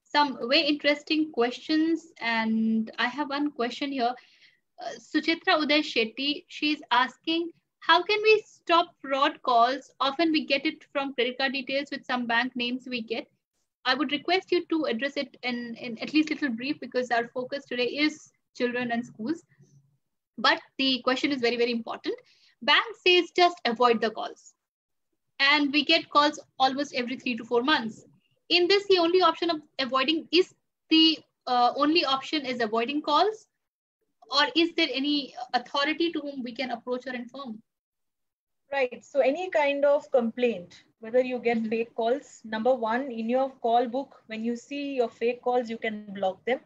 Some very interesting questions, and I have one question here. Suchitra Uday Shetty, she's asking, how can we stop fraud calls? Often we get it from credit card details with some bank names we get. I would request you to address it in at least little brief, because our focus today is children and schools. But the question is very, very important. Bank says just avoid the calls, and we get calls almost every 3 to 4 months. In this, the only option of avoiding is the only option is avoiding calls, or is there any authority to whom we can approach or inform? Right. So any kind of complaint, whether you get fake calls, number one, in your call book, when you see your fake calls, you can block them.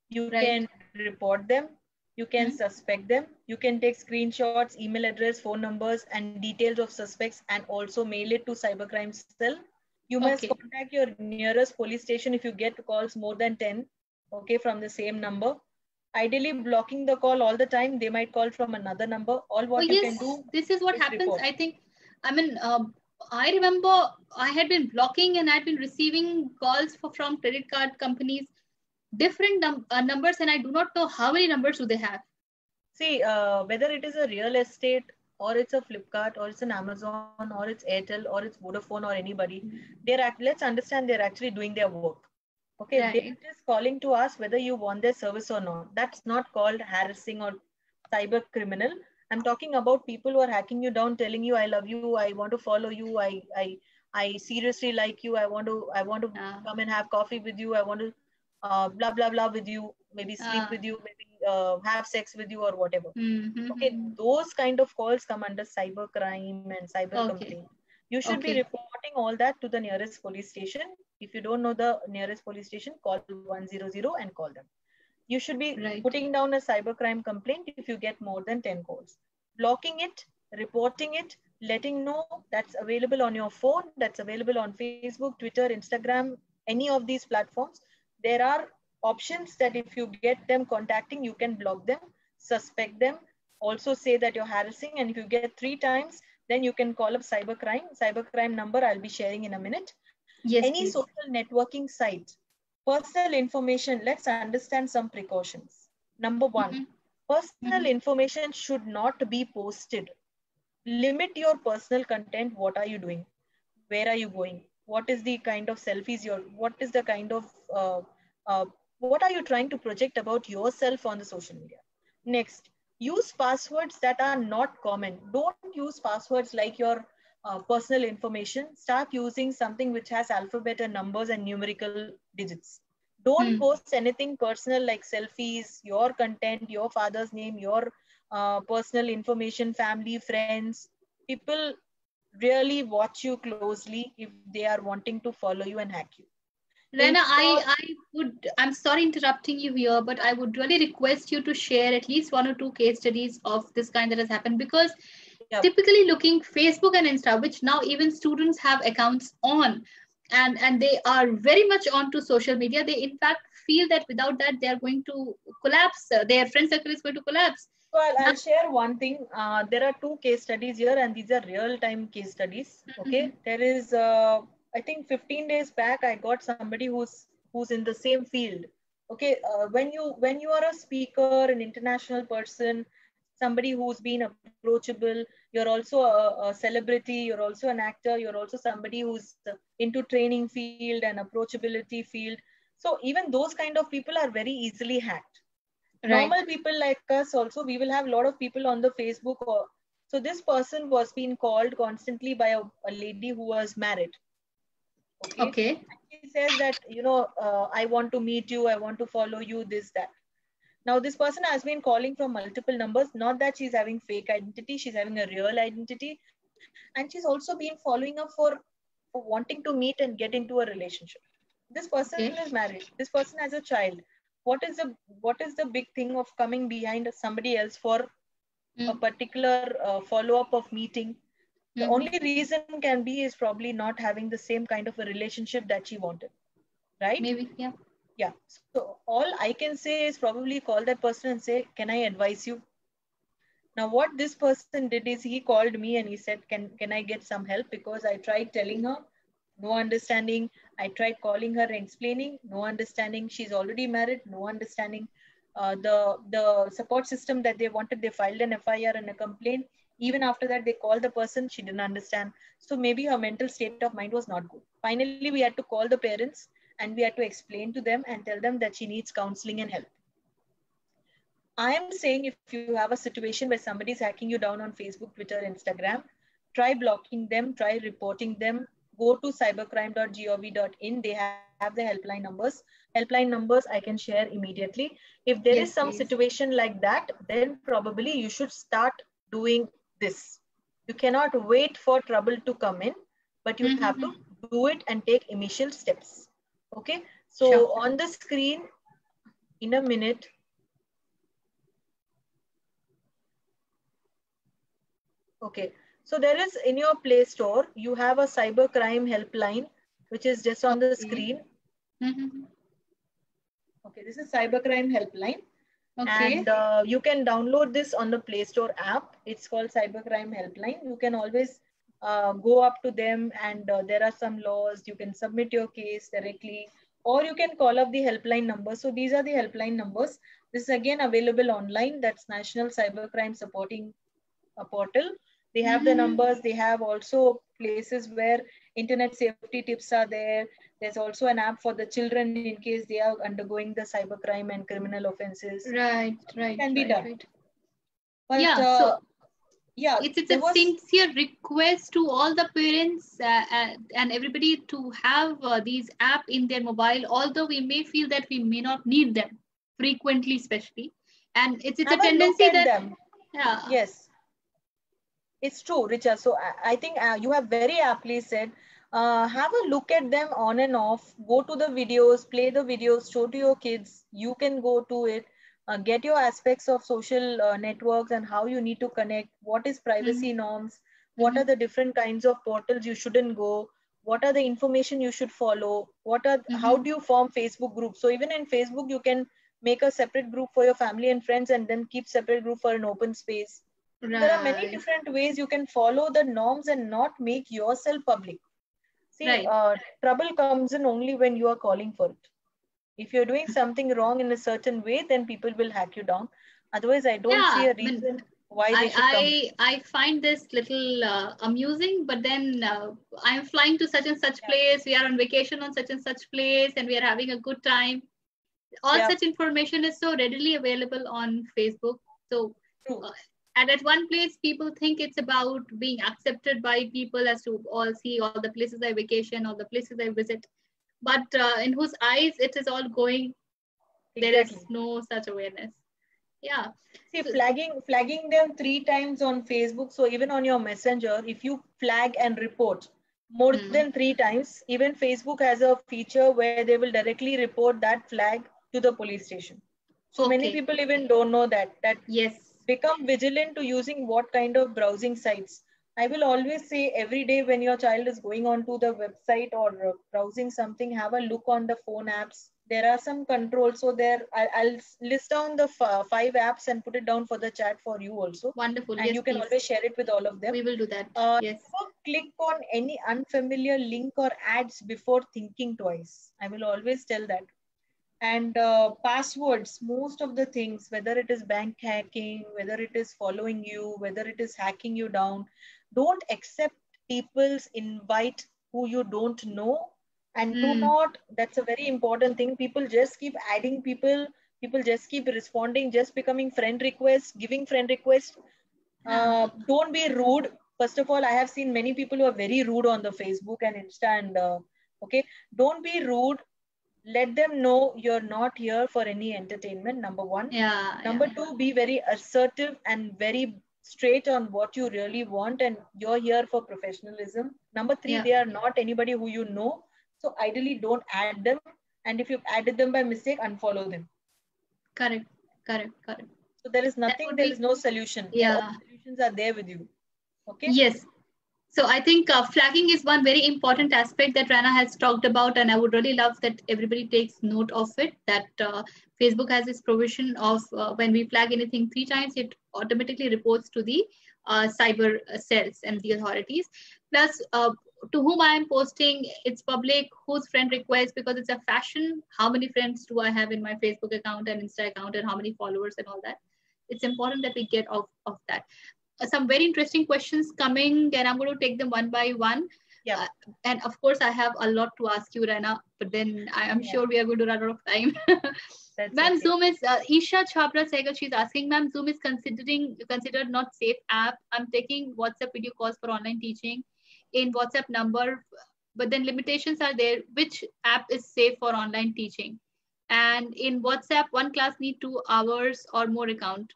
You can report them. You can suspect them. You can take screenshots, email address, phone numbers, and details of suspects, and also mail it to cybercrime cell. You must contact your nearest police station if you get calls more than 10, okay, from the same number. Ideally, blocking the call all the time. They might call from another number. All what you can do. This is what happens. Report. I think, I mean, I remember I had been blocking and I'd been receiving calls from credit card companies, different numbers, and I do not know how many numbers do they have. See, whether it is a real estate or it's a Flipkart or it's an Amazon or it's Airtel or it's Vodafone or anybody, let's understand they're actually doing their work. Okay, they're just calling to ask whether you want their service or not. That's not called harassing or cyber criminal. I'm talking about people who are hacking you down, telling you, I love you, I want to follow you, I seriously like you, I want to come and have coffee with you, I want to blah blah blah with you, maybe sleep with you, maybe have sex with you or whatever. Okay, those kind of calls come under cyber crime and cyber complaint. You should be reporting all that to the nearest police station. If you don't know the nearest police station, call 100 and call them. You should be putting down a cybercrime complaint if you get more than 10 calls. Blocking it, reporting it, letting know that's available on your phone, that's available on Facebook, Twitter, Instagram, any of these platforms. There are options that if you get them contacting, you can block them, suspect them, also say that you're harassing, and if you get 3 times, then you can call up cybercrime. Cybercrime number I'll be sharing in a minute. Yes, any social networking site, personal information, let's understand some precautions. Number one, personal information should not be posted. Limit your personal content. What are you doing? Where are you going? What is the kind of selfies what is the kind of, what are you trying to project about yourself on the social media? Next, use passwords that are not common. Don't use passwords like your personal information. Start using something which has alphabet and numbers and numerical digits. Don't post anything personal like selfies, your content, your father's name, your personal information, family, friends. People really watch you closely if they are wanting to follow you and hack you. Rena, I'm sorry interrupting you here, but I would really request you to share at least 1 or 2 case studies of this kind that has happened, because typically looking Facebook and Insta, which now even students have accounts on, and they are very much onto social media. They in fact feel that without that they are going to collapse. Their friend circle is going to collapse. Well, I'll share one thing. There are 2 case studies here, and these are real-time case studies. Okay, there is, I think 15 days back, I got somebody who's in the same field. Okay, when you are a speaker, an international person, somebody who's been approachable, you're also a celebrity, you're also an actor, you're also somebody who's into training field and approachability field. So even those kind of people are very easily hacked. Normal people like us also, we will have a lot of people on the Facebook. So this person was being called constantly by a lady who was married. Okay. And she says that, I want to meet you, I want to follow you, this, that. Now this person has been calling from multiple numbers, not that she's having fake identity, she's having a real identity. And she's also been following up for wanting to meet and get into a relationship. This person is married. This person has a child. What is the big thing of coming behind somebody else for a particular follow-up of meeting. The only reason can be is probably not having the same kind of a relationship that she wanted, right? Maybe, yeah. Yeah. So all I can say is probably call that person and say, can I advise you? Now, what this person did is he called me and he said, can I get some help? Because I tried telling her, no understanding. I tried calling her and explaining, no understanding. She's already married, no understanding. The support system that they wanted, they filed an FIR and a complaint. Even after that, they called the person, she didn't understand. So maybe her mental state of mind was not good. Finally, we had to call the parents and we had to explain to them and tell them that she needs counseling and help. I am saying if you have a situation where somebody is hacking you down on Facebook, Twitter, Instagram, try blocking them, try reporting them. Go to cybercrime.gov.in. They have the helpline numbers. Helpline numbers I can share immediately. If there is some situation like that, then probably you should start doing this. You cannot wait for trouble to come in, but you have to do it and take initial steps. Okay. So on the screen, in a minute, okay, so there is in your Play Store, you have a cybercrime helpline, which is just on the screen. Okay, this is cybercrime helpline. And you can download this on the Play Store app. It's called cybercrime helpline. You can always go up to them and there are some laws. You can submit your case directly or you can call up the helpline number. So these are the helpline numbers. This is again available online. That's National Cybercrime Supporting Portal. They have the numbers. They have also places where internet safety tips are there. There's also an app for the children in case they are undergoing the cybercrime and criminal offenses. Right. Can be done. Right. But, yeah, it's a sincere request to all the parents and everybody to have these apps in their mobile, although we may feel that we may not need them frequently, especially. And it's a tendency that them. Yes, it's true, Richa. So I think you have very aptly said, have a look at them on and off, go to the videos, play the videos, show to your kids. You can go to it, get your aspects of social networks and how you need to connect. What is privacy norms? What are the different kinds of portals you shouldn't go? What are the information you should follow? How do you form Facebook groups? So even in Facebook, you can make a separate group for your family and friends and then keep separate group for an open space. Right. There are many different ways you can follow the norms and not make yourself public. See, trouble comes in only when you are calling for it. If you're doing something wrong in a certain way, then people will hack you down. Otherwise, I don't see a reason why they should come. I find this little amusing, but then I'm flying to such and such place. We are on vacation on such and such place and we are having a good time. All such information is so readily available on Facebook. So, and at one place, people think it's about being accepted by people as to all see all the places I vacation, all the places I visit. But in whose eyes it is all going, there is no such awareness. Yeah. See, flagging them 3 times on Facebook. So even on your messenger, if you flag and report more than 3 times, even Facebook has a feature where they will directly report that flag to the police station. So many people even don't know that. Become vigilant to using what kind of browsing sites. I will always say every day when your child is going onto the website or browsing something, have a look on the phone apps. There are some controls. So there, I'll list down the 5 apps and put it down for the chat for you also. Wonderful. And you can always share it with all of them. We will do that. Never click on any unfamiliar link or ads before thinking twice. I will always tell that. And passwords, most of the things, whether it is bank hacking, whether it is following you, whether it is hacking you down, don't accept people's invite who you don't know. And do not, that's a very important thing. People just keep adding people just keep responding, just becoming friend requests, giving friend requests. Don't be rude. First of all, I have seen many people who are very rude on the Facebook and Insta and don't be rude. Let them know you're not here for any entertainment, number 1. Number 2, be very assertive and very straight on what you really want and you're here for professionalism. Number 3, they are not anybody who you know. So ideally don't add them. And if you've added them by mistake, unfollow them. Correct. So there is That nothing, would there be, is no solution. yeah. All solutions are there with you. Okay. Yes. So I think flagging is one very important aspect that Rana has talked about, and I would really love that everybody takes note of it. That Facebook has this provision of when we flag anything 3 times, it automatically reports to the cyber cells and the authorities. Plus, to whom I am posting, it's public, whose friend request, because it's a fashion. How many friends do I have in my Facebook account and Insta account, and how many followers and all that? It's important that we get off of that. Some very interesting questions coming, and I'm going to take them one by one. Yeah. And of course, I have a lot to ask you, Rana, but then I am sure we are going to run out of time. Ma'am, Okay. Zoom is, Isha Chhabra Sehgal, she's asking, ma'am, Zoom is considered not safe app. I'm taking WhatsApp video calls for online teaching in WhatsApp number, but then limitations are there. Which app is safe for online teaching? And in WhatsApp, one class need 2 hours or more account.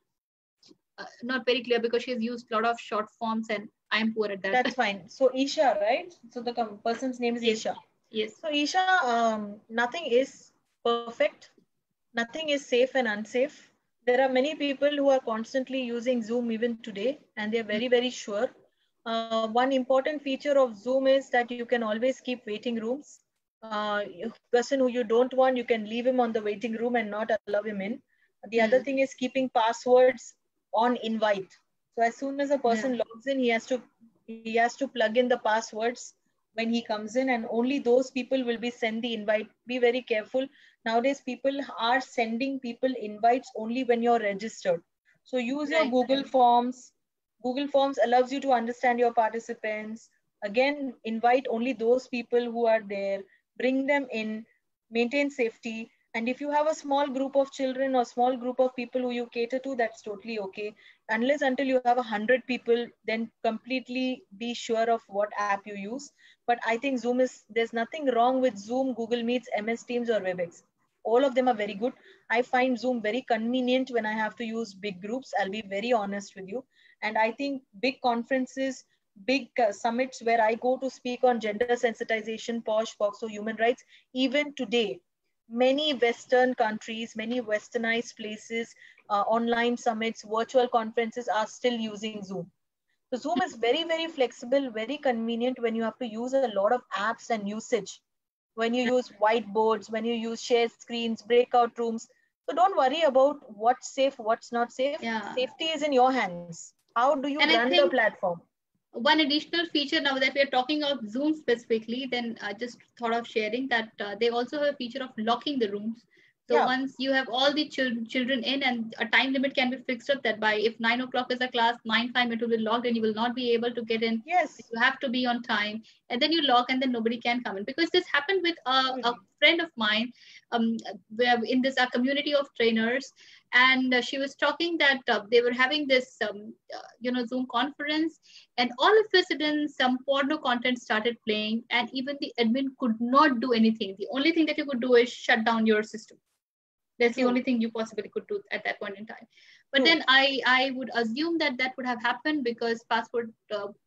Not very clear because she's used a lot of short forms and I'm poor at that. That's fine. So Isha, right? So the person's name is Isha. Yes. So Isha, nothing is perfect. Nothing is safe and unsafe. There are many people who are constantly using Zoom even today, and they're very, very sure. One important feature of Zoom is that you can always keep waiting rooms. Person who you don't want, you can leave him on the waiting room and not allow him in. The other thing is keeping passwords on invite. So as soon as a person logs in, he has to plug in the passwords when he comes in, and only those people will be sent the invite. Be very careful. Nowadays, people are sending people invites only when you're registered. So use your Google Forms. Google Forms allows you to understand your participants. Again, invite only those people who are there. Bring them in. Maintain safety. And if you have a small group of children or small group of people who you cater to, that's totally okay. Unless until you have 100 people, then completely be sure of what app you use. But I think there's nothing wrong with Zoom, Google Meets, MS Teams or WebEx. All of them are very good. I find Zoom very convenient when I have to use big groups. I'll be very honest with you. And I think big conferences, big summits where I go to speak on gender sensitization, POSH, POXO, human rights, even today, many Western countries, many westernized places, online summits, virtual conferences are still using Zoom. So Zoom is very, very flexible, very convenient when you have to use a lot of apps and usage. When you use whiteboards, when you use share screens, breakout rooms. So don't worry about what's safe, what's not safe. Safety is in your hands. How do you run the platform? One additional feature, now that we are talking of Zoom specifically, then I just thought of sharing that they also have a feature of locking the rooms. So once you have all the children in, and a time limit can be fixed up that by if 9 o'clock is a class, 9:05 it will be locked and you will not be able to get in. Yes. You have to be on time, and then you lock and then nobody can come in. Because this happened with a friend of mine in this community of trainers, and she was talking that they were having this Zoom conference, and all of a sudden some porno content started playing, and even the admin could not do anything. The only thing that you could do is shut down your system. That's the only thing you possibly could do at that point in time. But then I would assume that that would have happened because password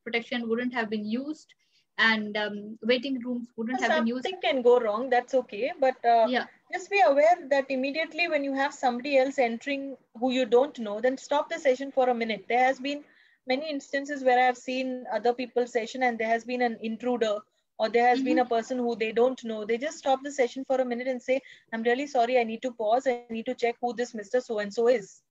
protection wouldn't have been used, and waiting rooms wouldn't have been used. Something can go wrong, that's okay. But just be aware that immediately when you have somebody else entering who you don't know, then stop the session for a minute. There has been many instances where I have seen other people's session and there has been an intruder, or there has been a person who they don't know. They just stop the session for a minute and say, I'm really sorry, I need to pause. I need to check who this Mr. So-and-so is.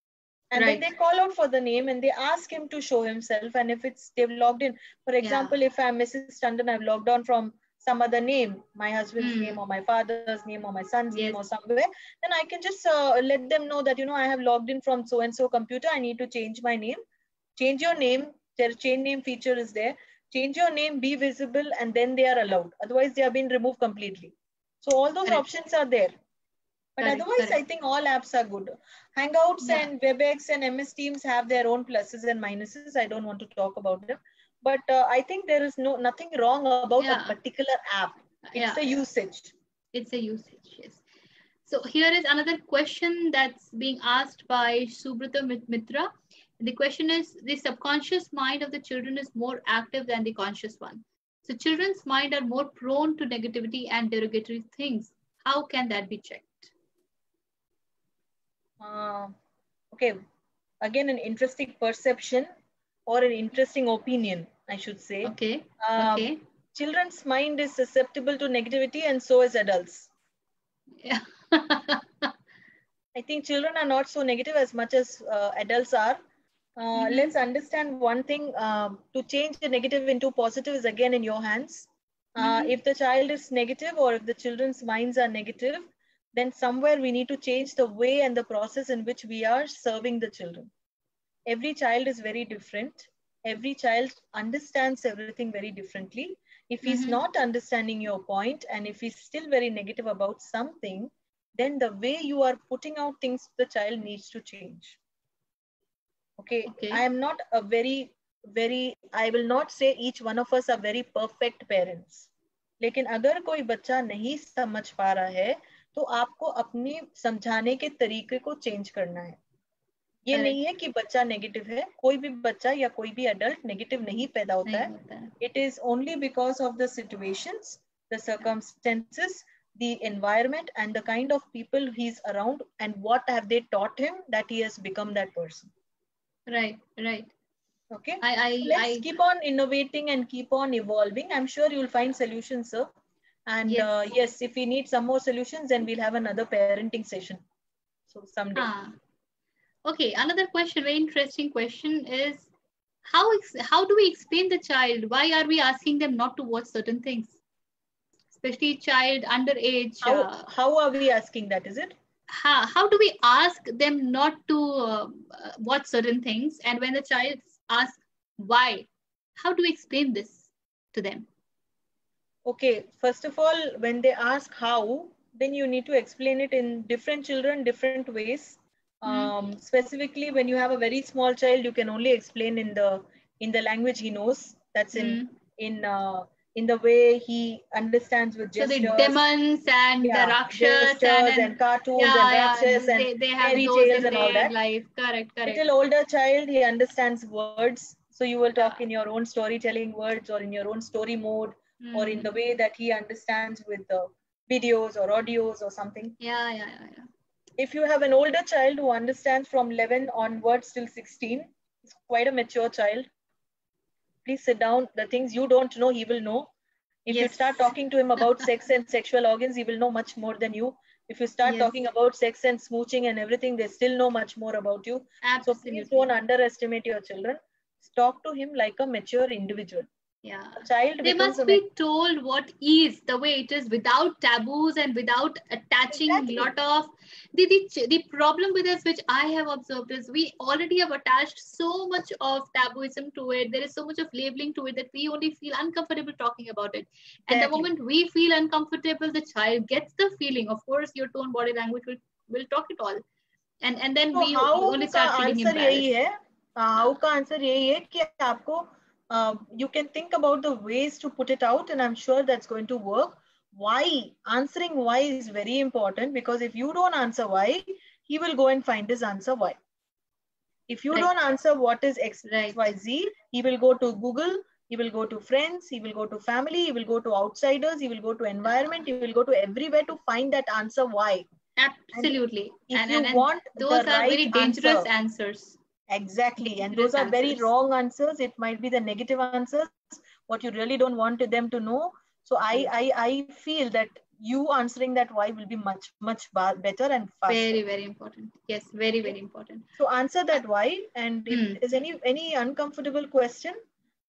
And then they call out for the name and they ask him to show himself. And if they've logged in, for example, if I'm Mrs. Tandon, I've logged on from some other name, my husband's name or my father's name or my son's name or somewhere, then I can just let them know that, I have logged in from so-and-so computer. I need to change my name. Change your name. Their change name feature is there. Change your name, be visible, and then they are allowed. Otherwise, they have been removed completely. So all those options are there. But otherwise, I think all apps are good. Hangouts and WebEx and MS Teams have their own pluses and minuses. I don't want to talk about them. But I think there is nothing wrong about a particular app. It's the usage. It's a usage, yes. So here is another question that's being asked by Subrata Mitra. The question is, the subconscious mind of the children is more active than the conscious one. So children's mind are more prone to negativity and derogatory things. How can that be checked? Okay, again, an interesting perception or an interesting opinion, I should say. Okay. Um, Okay. Children's mind is susceptible to negativity, and so is adults. Yeah. I think children are not so negative as much as adults are. Let's understand one thing. To change the negative into positive is again in your hands. If the child is negative or if the children's minds are negative, then somewhere we need to change the way and the process in which we are serving the children. Every child is very different. Every child understands everything very differently. If he's not understanding your point and if he's still very negative about something, then the way you are putting out things to the child needs to change. Okay, I am not a I will not say each one of us are very perfect parents. लेकिन अगर कोई बच्चा नहीं समझ पा रहा है तो आपको अपनी समझाने के तरीके को चेंज करना है. ये नहीं है कि बच्चा नेगेटिव है. कोई भी बच्चा या कोई भी एडल्ट नेगेटिव नहीं पैदा होता है. It is only because of the situations, the circumstances, the environment and the kind of people he's around and what have they taught him that he has become that person. Right, right. Okay. Let's keep on innovating and keep on evolving. I'm sure you'll find solutions, sir. And yes, if we need some more solutions, then we'll have another parenting session. So someday. Okay, another question, very interesting question is, how do we explain the child? Why are we asking them not to watch certain things? Especially child underage. How are we asking that, is it? How do we ask them not to watch certain things? And when the child asks why, how do we explain this to them? Okay, first of all, when they ask how, then you need to explain it in different children, different ways. Specifically, when you have a very small child, you can only explain in the language he knows. That's in the way he understands with gestures. So the demons and the rakshas and cartoons and rakshas and they have fairy those tales in and all that. Life. Correct. Little older child, he understands words. So you will talk in your own storytelling words or in your own story mode or in the way that he understands with the videos or audios or something. Yeah. If you have an older child who understands from 11 onwards till 16, he's quite a mature child. Please sit down. The things you don't know, he will know. If you start talking to him about sex and sexual organs, he will know much more than you. If you start talking about sex and smooching and everything, they still know much more about you. Absolutely. So please don't underestimate your children. Talk to him like a mature individual. Yeah. A child they must be told what is the way it is without taboos and without attaching a lot of the problem with us, which I have observed, is we already have attached so much of tabooism to it. There is so much of labeling to it that we only feel uncomfortable talking about it. And the moment we feel uncomfortable, the child gets the feeling. Of course, your tone, body language will talk it all. And then so we only start feeling embarrassed. How का answer यही है कि आपको you can think about the ways to put it out, and I'm sure that's going to work. Why? Answering why is very important, because if you don't answer why, he will go and find his answer why. If you don't answer what is X, Y, Z, he will go to Google, he will go to friends, he will go to family, he will go to outsiders, he will go to environment, he will go to everywhere to find that answer why. Absolutely. And if you want those the are right very dangerous answers. Exactly. And those are very wrong answers. It might be the negative answers, what you really don't want them to know. So I feel that you answering that why will be much better and faster. Very important. Yes, very important. So answer that why, and if there's any uncomfortable question,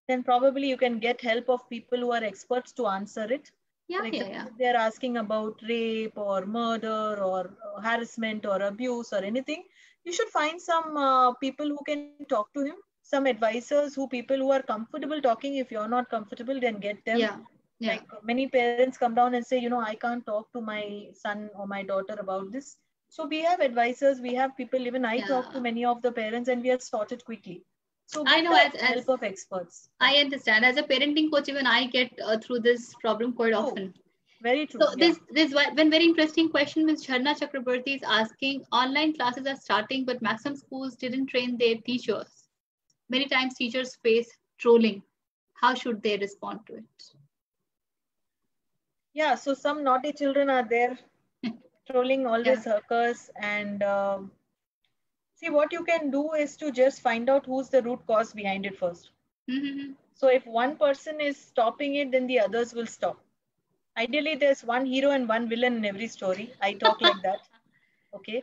then probably you can get help of people who are experts to answer it. Yeah. If they're asking about rape or murder or harassment or abuse or anything, you should find some people who can talk to him, some advisors, people who are comfortable talking. If you're not comfortable, then get them. Yeah. Like many parents come down and say, I can't talk to my son or my daughter about this. So we have advisors, we have people, even I talk to many of the parents and we are sorted quickly. So I know, as help of experts. I understand. As a parenting coach, even I get through this problem quite often. Very true. So this one very interesting question. Ms. Jharna Chakraborty is asking, online classes are starting, but maximum schools didn't train their teachers. Many times teachers face trolling. How should they respond to it? Yeah, so some naughty children are there. Trolling always occurs, and See, what you can do is to just find out who's the root cause behind it first. Mm-hmm. So if one person is stopping it, then the others will stop. Ideally, there's one hero and one villain in every story. I talk like that. Okay.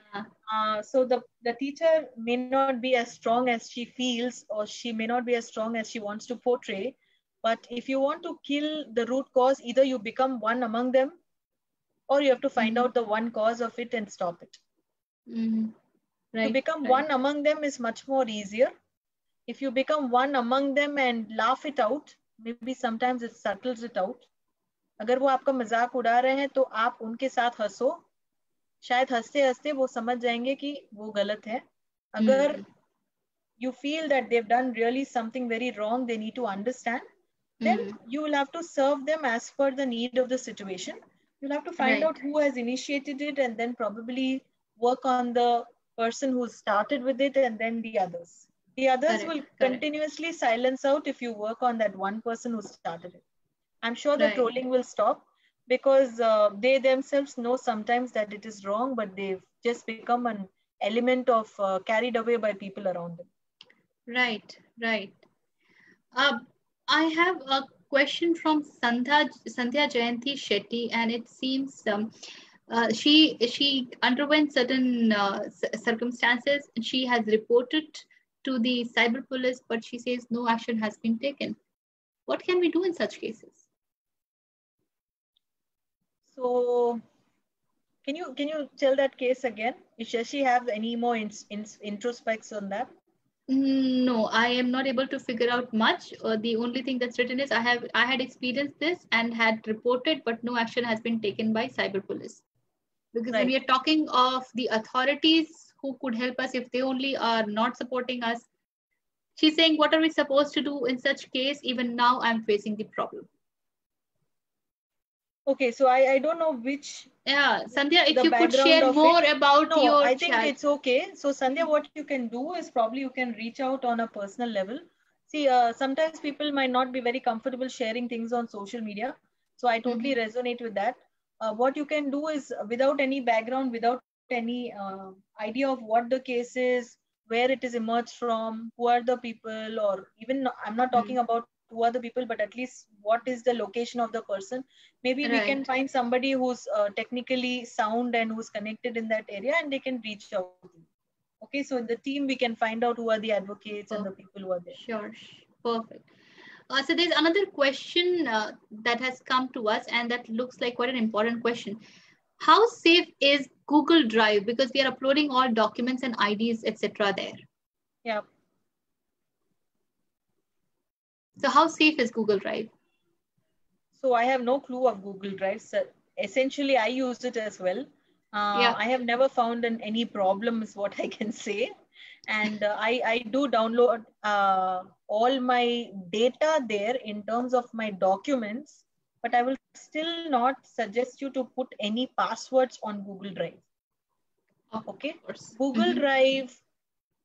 So the teacher may not be as strong as she feels, or she may not be as strong as she wants to portray. But if you want to kill the root cause, either you become one among them, or you have to find out the one cause of it and stop it. Mm-hmm. To Right. become one among them is much more easier. If you become one among them and laugh it out, maybe sometimes it settles it out. अगर वो आपका मजाक उड़ा रहे हैं तो आप उनके साथ हंसो, शायद हंसते हंसते वो समझ जाएंगे कि वो गलत है. अगर you feel that they've done really something very wrong, they need to understand, then you will have to serve them as per the need of the situation. You'll have to find out who has initiated it and then probably work on the person who started with it and then the others. The others will continuously silence out if you work on that one person who started it. I'm sure the trolling will stop because they themselves know sometimes that it is wrong, but they've just become an element of carried away by people around them. Right, right. I have a question from Sandhya Jayanti Shetty, and it seems she underwent certain circumstances. She has reported to the cyber police, but she says no action has been taken. What can we do in such cases? So, can you tell that case again? Does she have any more introspects on that? No, I am not able to figure out much. The only thing that's written is I had experienced this and had reported, but no action has been taken by cyber police. Because when we are talking of the authorities who could help us if they only are not supporting us, she's saying, what are we supposed to do in such case? Even now I'm facing the problem. Okay, so I don't know which. Yeah, Sandhya, if you could share more about your I think it's okay. So Sandhya, what you can do is probably you can reach out on a personal level. See, sometimes people might not be very comfortable sharing things on social media. So I totally resonate with that. What you can do is without any background, without any idea of what the case is, where it is emerged from, who are the people, or even I'm not talking about who are the people, but at least what is the location of the person. Maybe we can find somebody who's technically sound and who's connected in that area, and they can reach out to you. Okay, so in the team, we can find out who are the advocates and the people who are there. Sure, perfect. So there's another question that has come to us, and that looks like quite an important question. How safe is Google Drive? Because we are uploading all documents and IDs, etc. there. Yeah. So how safe is Google Drive? So I have no clue of Google Drive. So essentially, I use it as well. I have never found any problem is what I can say. And I do download all my data there in terms of my documents, but I will still not suggest you to put any passwords on Google Drive. Okay. Google Drive,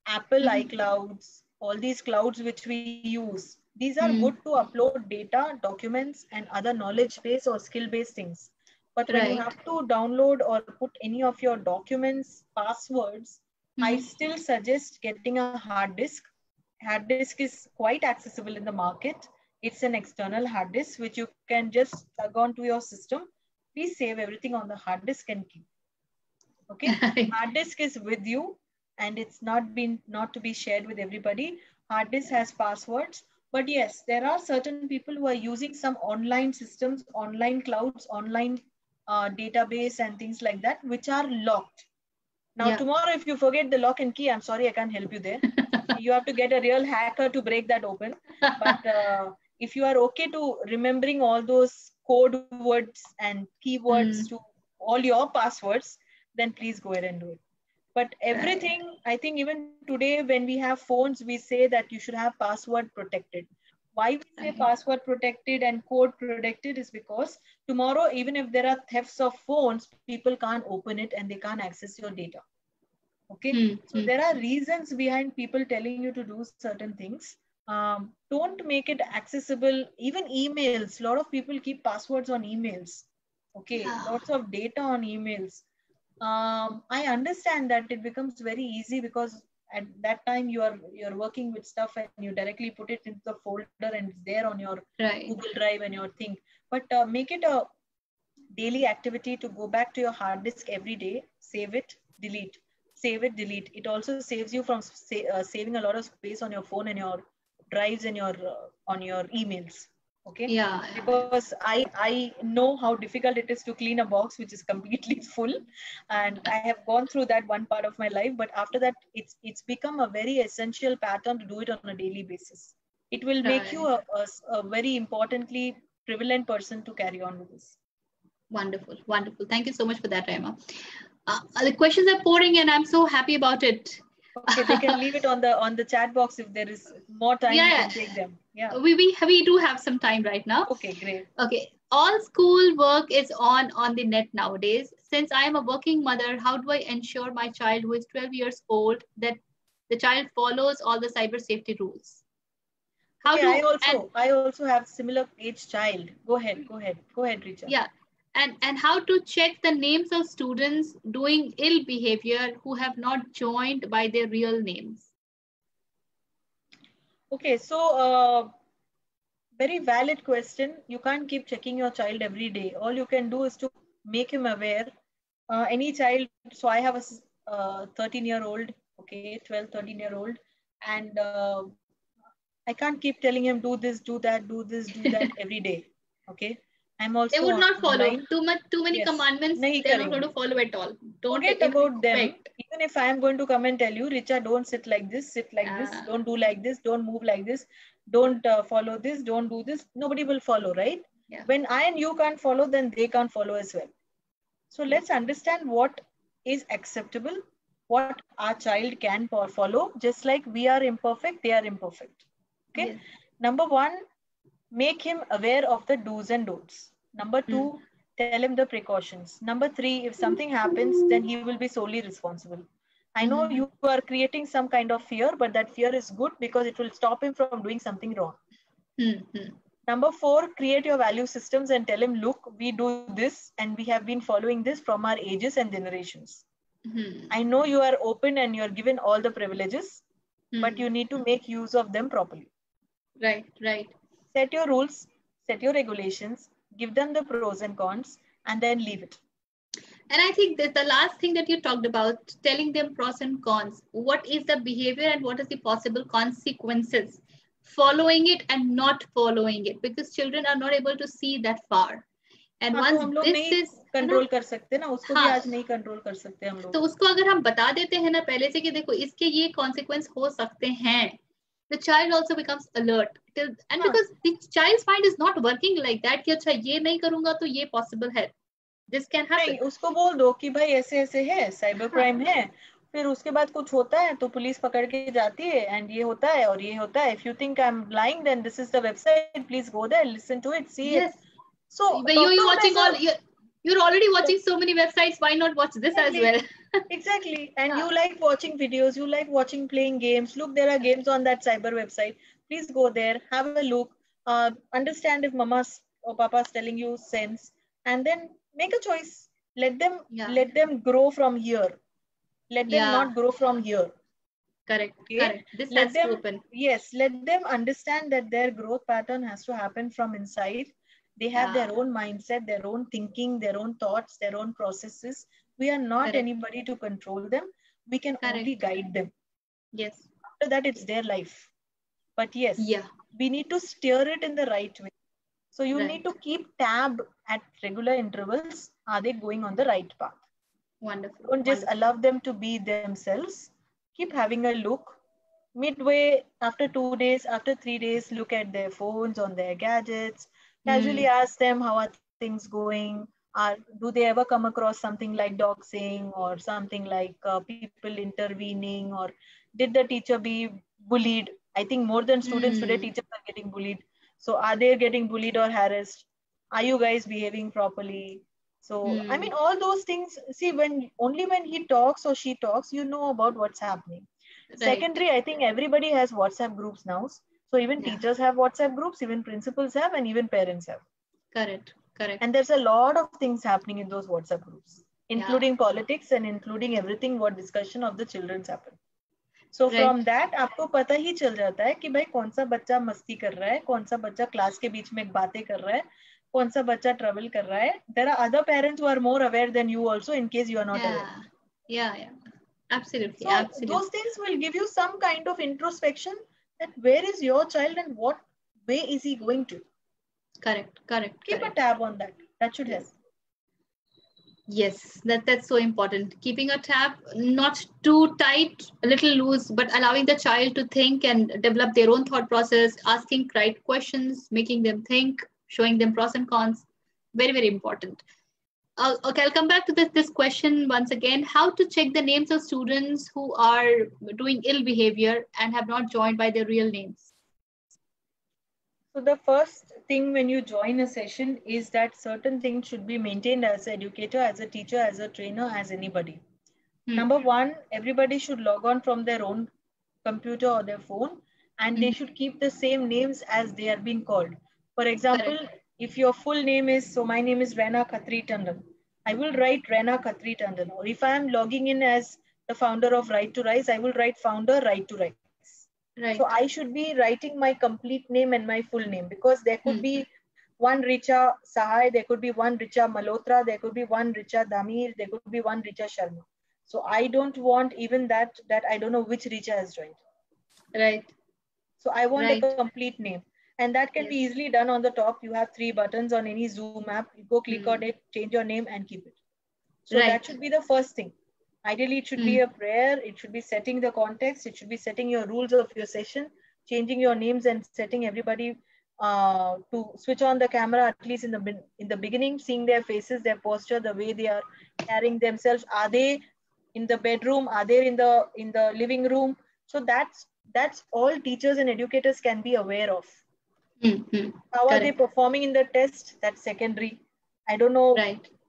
Apple iClouds, all these clouds which we use, these are good to upload data, documents, and other knowledge-based or skill-based things. But when you have to download or put any of your documents, passwords, I still suggest getting a hard disk. Hard disk is quite accessible in the market. It's an external hard disk which you can just plug onto your system. Please save everything on the hard disk and keep. Okay, hard disk is with you, and it's not to be shared with everybody. Hard disk has passwords, but yes, there are certain people who are using some online systems, online clouds, online database and things like that, which are locked. Now, tomorrow, if you forget the lock and key, I'm sorry, I can't help you there. You have to get a real hacker to break that open. But if you are okay to remembering all those code words and keywords to all your passwords, then please go ahead and do it. But everything, I think even today when we have phones, we say that you should have password protected. Why we say password protected and code protected is because tomorrow, even if there are thefts of phones, people can't open it and they can't access your data. Okay, so there are reasons behind people telling you to do certain things. Don't make it accessible. Even emails, a lot of people keep passwords on emails. Okay, lots of data on emails. I understand that it becomes very easy because at that time you're working with stuff and you directly put it into the folder and it's there on your Google Drive and your thing. But make it a daily activity to go back to your hard disk every day, save it, delete, save it, delete. It also saves you from saving a lot of space on your phone and your drives and your on your emails. Okay. Yeah. Because I know how difficult it is to clean a box which is completely full, and I have gone through that one part of my life. But after that, it's become a very essential pattern to do it on a daily basis. It will make you a very importantly prevalent person to carry on with this. Wonderful, wonderful. Thank you so much for that, Rema. The questions are pouring in. I'm so happy about it. Okay, they can leave it on the chat box if there is more time. Yeah, we can take them. Yeah, we do have some time right now. Okay, great. Okay, all school work is on the net nowadays. Since I am a working mother, how do I ensure my child who is 12 years old that the child follows all the cyber safety rules? How I also have similar age child. Go ahead, Richa. Yeah. And how to check the names of students doing ill behavior who have not joined by their real names? Okay, so very valid question. You can't keep checking your child every day. All you can do is to make him aware. Any child, so I have a 13-year-old, okay, 12, 13-year-old, and I can't keep telling him do this, do that, do this, do that every day, okay? I'm also they would not follow too many commandments. They're not going to follow at all. Don't forget about them. Even if I am going to come and tell you, Richa, don't sit like this, sit like this, don't do like this, don't move like this, don't follow this, don't do this. Nobody will follow, right? Yeah. When I and you can't follow, then they can't follow as well. So let's understand what is acceptable, what our child can follow. Just like we are imperfect, they are imperfect. Okay. Yes. Number one, make him aware of the do's and don'ts. Number two, tell him the precautions. Number three, if something happens, then he will be solely responsible. I know you are creating some kind of fear, but that fear is good because it will stop him from doing something wrong. Number four, create your value systems and tell him, look, we do this and we have been following this from our ages and generations. I know you are open and you're given all the privileges, but you need to make use of them properly. Right, right. Set your rules, set your regulations, give them the pros and cons, and then leave it. And I think that the last thing that you talked about, telling them pros and cons, what is the behavior and what is the possible consequences, following it and not following it, because children are not able to see that far. And once this is control कर सकते ना, उसको भी आज नहीं control कर सकते हम लोग. तो उसको अगर हम बता देते हैं ना पहले से कि देखो इसके ये कॉन्सिक्वेंस हो सकते हैं, the child also becomes alert. And because the child's mind is not working like that कि अच्छा ये नहीं करूंगा तो ये possible है, this can happen. नहीं, उसको बोल दो कि भाई ऐसे ऐसे है, साइबर क्राइम है, फिर उसके बाद कुछ होता है तो पुलिस पकड़ के जाती है एंड ये होता है और ये होता है. If you think I'm lying, then this is the website. Please go there, listen to it, see it. So you're watching you're already watching so many websites. Why not watch this as well? Exactly. And you like watching videos, you like watching playing games. Look, there are games on that cyber website. Please go there, have a look, understand if mama's or papa's telling you sense, and then make a choice. Let them grow from here. Let them not grow from here. Correct. Okay? Correct. This has to open. Yes, let them understand that their growth pattern has to happen from inside. They have their own mindset, their own thinking, their own thoughts, their own processes. We are not anybody to control them. We can only guide them. Yes. After that, it's their life. But yes, we need to steer it in the right way. So you need to keep tab at regular intervals. Are they going on the right path? Wonderful. Don't just allow them to be themselves. Keep having a look. Midway, after 2 days, after 3 days, look at their phones, on their gadgets. Casually ask them, how are things going? Do they ever come across something like doxing or something like people intervening, or did the teacher be bullied? I think more than students today, teachers are getting bullied. So are they getting bullied or harassed? Are you guys behaving properly? So, I mean, all those things, see, only when he talks or she talks, you know about what's happening. Right. Secondary, I think everybody has WhatsApp groups now. So even teachers have WhatsApp groups, even principals have, and even parents have. Correct. And there's a lot of things happening in those WhatsApp groups, including politics and including everything what discussion of the children's happen. So from that आपको पता ही चल जाता है कि भाई कौन सा बच्चा मस्ती कर रहा है, कौन सा बच्चा क्लास के बीच में बातें कर रहा है, कौन सा बच्चा ट्रबल कर रहा है. There are other parents who are more aware than you also, in case you are not aware. Yeah. Absolutely. So those things will give you some kind of introspection that where is your child and what way is he going to. Correct. Keep a tab on that. That should help. Yes, that's so important. Keeping a tab, not too tight, a little loose, but allowing the child to think and develop their own thought process, asking right questions, making them think, showing them pros and cons. Very, very important. Okay, I'll come back to this question once again. How to check the names of students who are doing ill behavior and have not joined by their real names? So the first thing when you join a session is that certain things should be maintained as an educator, as a teacher, as a trainer, as anybody. Number one, everybody should log on from their own computer or their phone, and they should keep the same names as they are being called. For example, if your full name is, so my name is Rana Khatri Tandon, I will write Rana Khatri Tandon. Or if I am logging in as the founder of Right to Rise, I will write founder Right to Rise. So I should be writing my complete name and my full name, because there could be one Richa Sahai, there could be one Richa Malhotra, there could be one Richa Damir, there could be one Richa Sharma. So I don't want even that I don't know which Richa has joined. Right. So I want a complete name. And that can be easily done on the top. You have 3 buttons on any Zoom app. You go click on it, change your name and keep it. So that should be the first thing. Ideally, it should be a prayer. It should be setting the context. It should be setting your rules of your session, changing your names and setting everybody to switch on the camera, at least in the beginning, seeing their faces, their posture, the way they are carrying themselves. Are they in the bedroom? Are they in the living room? So that's all teachers and educators can be aware of. How are they performing in the test? That's secondary. I don't know.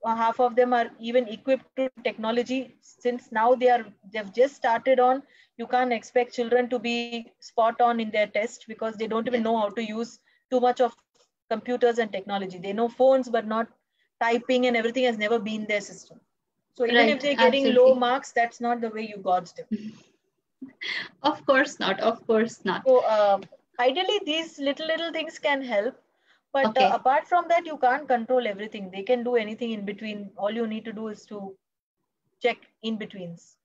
Half of them are even equipped to technology. Since now they've just started on, you can't expect children to be spot on in their test, because they don't even know how to use too much of computers and technology. They know phones, but not typing, and everything has never been their system. So even if they're getting low marks, that's not the way you gauged them. Of course not. So ideally, these little things can help. But apart from that, you can't control everything. They can do anything in between. All you need to do is to check in betweens.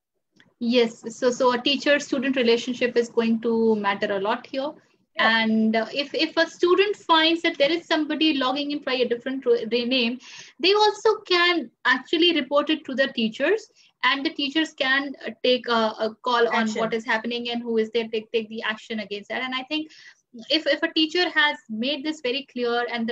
Yes. So a teacher-student relationship is going to matter a lot here. Yeah. And if a student finds that there is somebody logging in by a different name, they also can actually report it to the teachers, and the teachers can take a call on what is happening and who is there, take the action against that. And I think if a teacher has made this very clear, and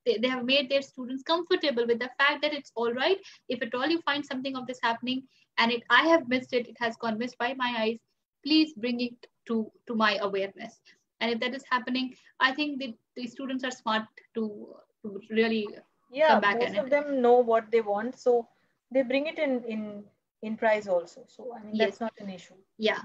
they have made their students comfortable with the fact that it's all right, if at all you find something of this happening and I have missed it, it has gone missed by my eyes, please bring it to my awareness. And if that is happening, I think the students are smart to really come back. Most of them know what they want, so they bring it in prize also. So I mean, that's not an issue. Yeah.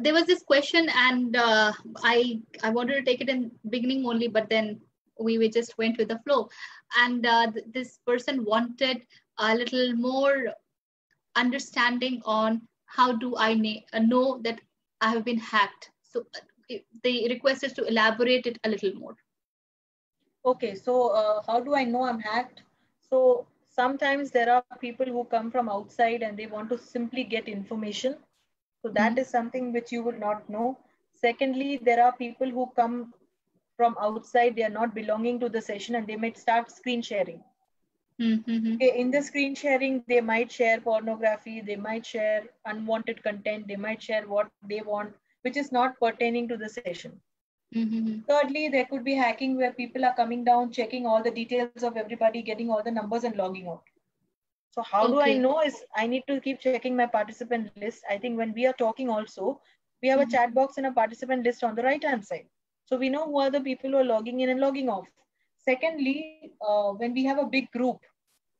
There was this question, and I wanted to take it in beginning only, but then we just went with the flow. And this person wanted a little more understanding on how do I know that I have been hacked. So the request is to elaborate it a little more. Okay, so how do I know I'm hacked? So sometimes there are people who come from outside and they want to simply get information. So that is something which you will not know. Secondly, there are people who come from outside, they are not belonging to the session, and they might start screen sharing. Okay, in the screen sharing, they might share pornography, they might share unwanted content, they might share what they want, which is not pertaining to the session. Thirdly, there could be hacking where people are coming down, checking all the details of everybody, getting all the numbers and logging out. So how do I know is I need to keep checking my participant list. I think when we are talking also, we have a chat box and a participant list on the right-hand side. So we know who are the people who are logging in and logging off. Secondly, when we have a big group,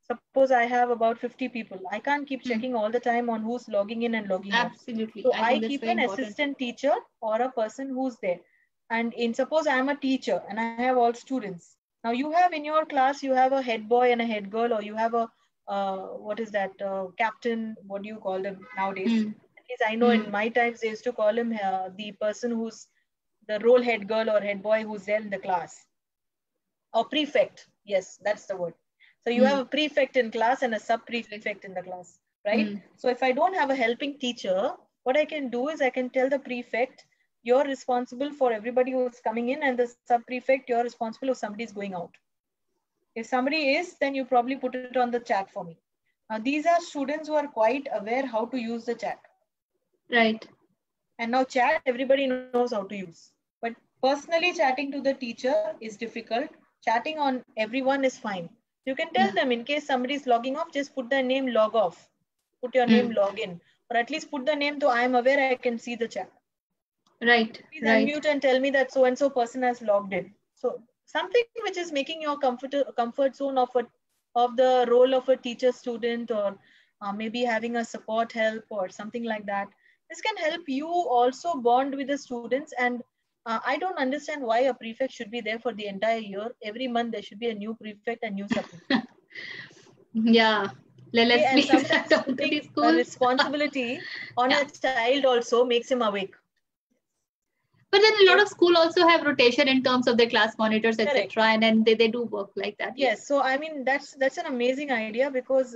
suppose I have about 50 people, I can't keep checking all the time on who's logging in and logging off. Absolutely. So I keep an assistant teacher or a person who's there. And suppose I'm a teacher and I have all students. Now you have in your class, you have a head boy and a head girl, or you have a, what is that, captain, what do you call them nowadays? I know in my times, they used to call him the person who's the role head girl or head boy who's there in the class. Or prefect. Yes, that's the word. So you have a prefect in class and a sub-prefect in the class, right? So if I don't have a helping teacher, what I can do is I can tell the prefect, you're responsible for everybody who's coming in, and the sub-prefect, you're responsible if somebody's going out. If somebody is, then you probably put it on the chat for me. These are students who are quite aware how to use the chat. Right. And now chat, everybody knows how to use. But personally chatting to the teacher is difficult. Chatting on everyone is fine. You can tell them in case somebody is logging off, just put their name log off. Put your name log in. Or at least put the name, so I am aware I can see the chat. Right. Please unmute and tell me that so-and-so person has logged in. So something which is making your comfort zone of the role of a teacher student, or maybe having a support help or something like that. This can help you also bond with the students. And I don't understand why a prefect should be there for the entire year. Every month there should be a new prefect and new sub-prefect. Yeah. Let's and sometimes putting a responsibility on a child also makes him awake. But then a lot of school also have rotation in terms of their class monitors, etc., and then they do work like that. Yes. So I mean that's an amazing idea, because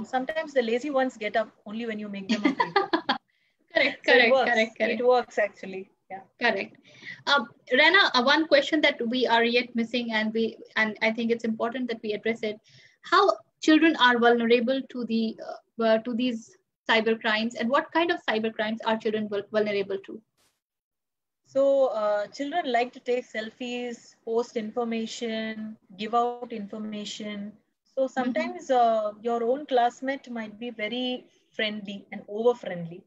sometimes the lazy ones get up only when you make them a prefect. Correct. It works actually. Yeah. Correct. Rana, one question that we are yet missing, and I think it's important that we address it: how children are vulnerable to these cyber crimes, and what kind of cyber crimes are children vulnerable to? So children like to take selfies, post information, give out information. So sometimes your own classmate might be very friendly and over friendly.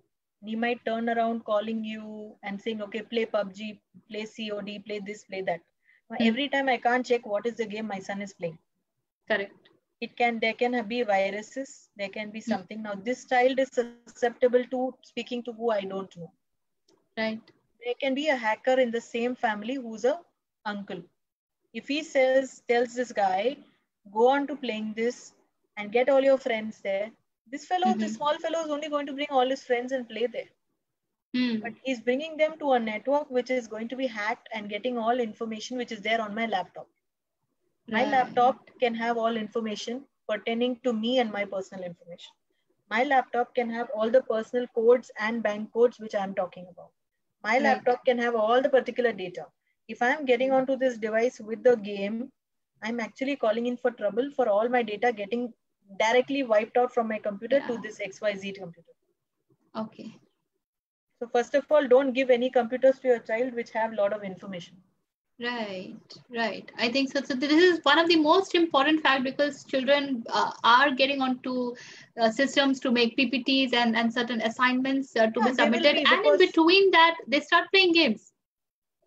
He might turn around calling you and saying, okay, play PUBG, play COD, play this, play that. Every time I can't check what is the game my son is playing. Correct. There can be viruses, there can be something. Now this child is susceptible to speaking to who I don't know. Right. There can be a hacker in the same family who's a uncle. If he tells this guy, go on to playing this and get all your friends there, this fellow, this small fellow is only going to bring all his friends and play there. But he's bringing them to a network which is going to be hacked and getting all information which is there on my laptop. My laptop can have all information pertaining to me and my personal information. My laptop can have all the personal codes and bank codes which I'm talking about. My laptop can have all the particular data. If I'm getting onto this device with the game, I'm actually calling in for trouble for all my data getting directly wiped out from my computer to this XYZ computer. Okay. So first of all, don't give any computers to your child which have a lot of information. Right. I think so. So this is one of the most important fact, because children are getting onto systems to make PPTs and certain assignments to be submitted, and in between that they start playing games.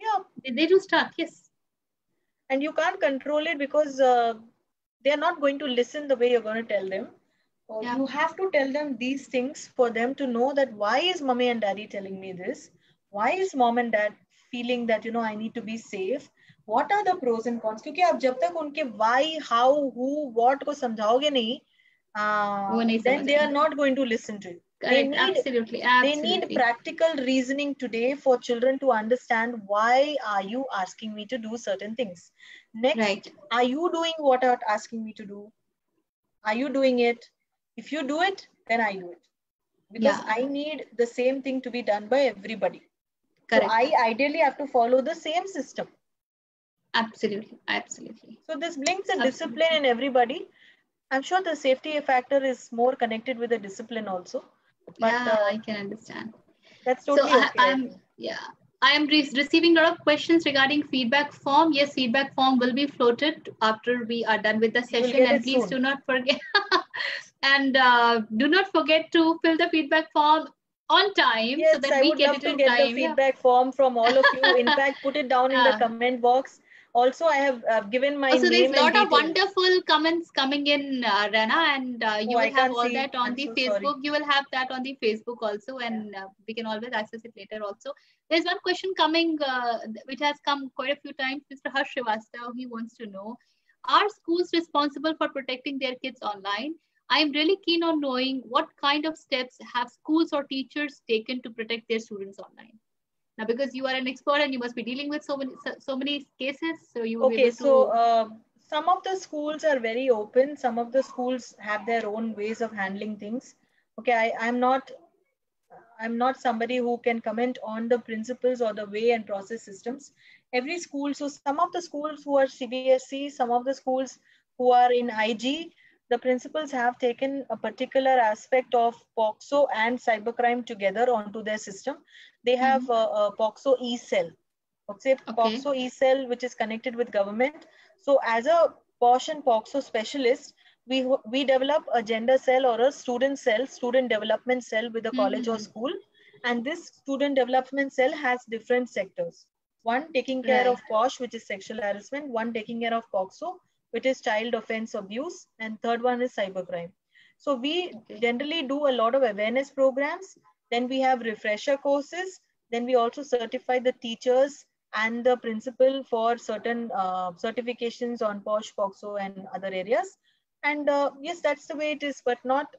Yeah, they do start. Yes. And you can't control it, because they are not going to listen the way you're going to tell them. You have to tell them these things for them to know that why is mommy and daddy telling me this? Why is mom and dad feeling that, I need to be safe? What are the pros and cons? Because आप जब तक उनके why, how, who, what को समझाओगे नहीं, then they are not going to listen to you. Correct. Absolutely. They need practical reasoning today for children to understand why are you asking me to do certain things. Next, are you doing what I'm asking me to do? Are you doing it? If you do it, then I do it. Because I need the same thing to be done by everybody. Correct. So I ideally have to follow the same system. Absolutely. So this brings a discipline in everybody. I'm sure the safety factor is more connected with the discipline also. But, I can understand. That's totally okay. I am receiving a lot of questions regarding feedback form. Yes, feedback form will be floated after we are done with the session. And please do not forget and do not forget to fill the feedback form on time. Yes, so that I we would love to get the feedback form from all of you. In fact, put it down in the comment box. Also, I have given my name. There's a lot of wonderful comments coming in, Rana, and you will have all that on the Facebook. Sorry. You will have that on the Facebook also, and we can always access it later also. There's one question coming, which has come quite a few times. Mr. Harsh Srivastava, he wants to know, are schools responsible for protecting their kids online? I'm really keen on knowing what kind of steps have schools or teachers taken to protect their students online. Now, because you are an expert and you must be dealing with so many cases, so you will be Okay, able so to. some of the schools are very open. Some of the schools have their own ways of handling things. Okay, I'm not somebody who can comment on the principles or the way and process systems. Every school, so some of the schools who are CBSE, some of the schools who are in IG, the principals have taken a particular aspect of POXO and cybercrime together onto their system. They have Mhm. a POXO e-cell. Okay, Okay. POXO e-cell, which is connected with government. So as a POSH and POXO specialist, we develop a gender cell or a student cell, student development cell with a college or Mm-hmm. school. And this student development cell has different sectors. One taking care Right. of POSH, which is sexual harassment, one taking care of POXO, which is child offense abuse, and third one is cybercrime. So we Okay. generally do a lot of awareness programs. Then we have refresher courses. Then we also certify the teachers and the principal for certain certifications on POSH, POXO, and other areas. And yes, that's the way it is, but not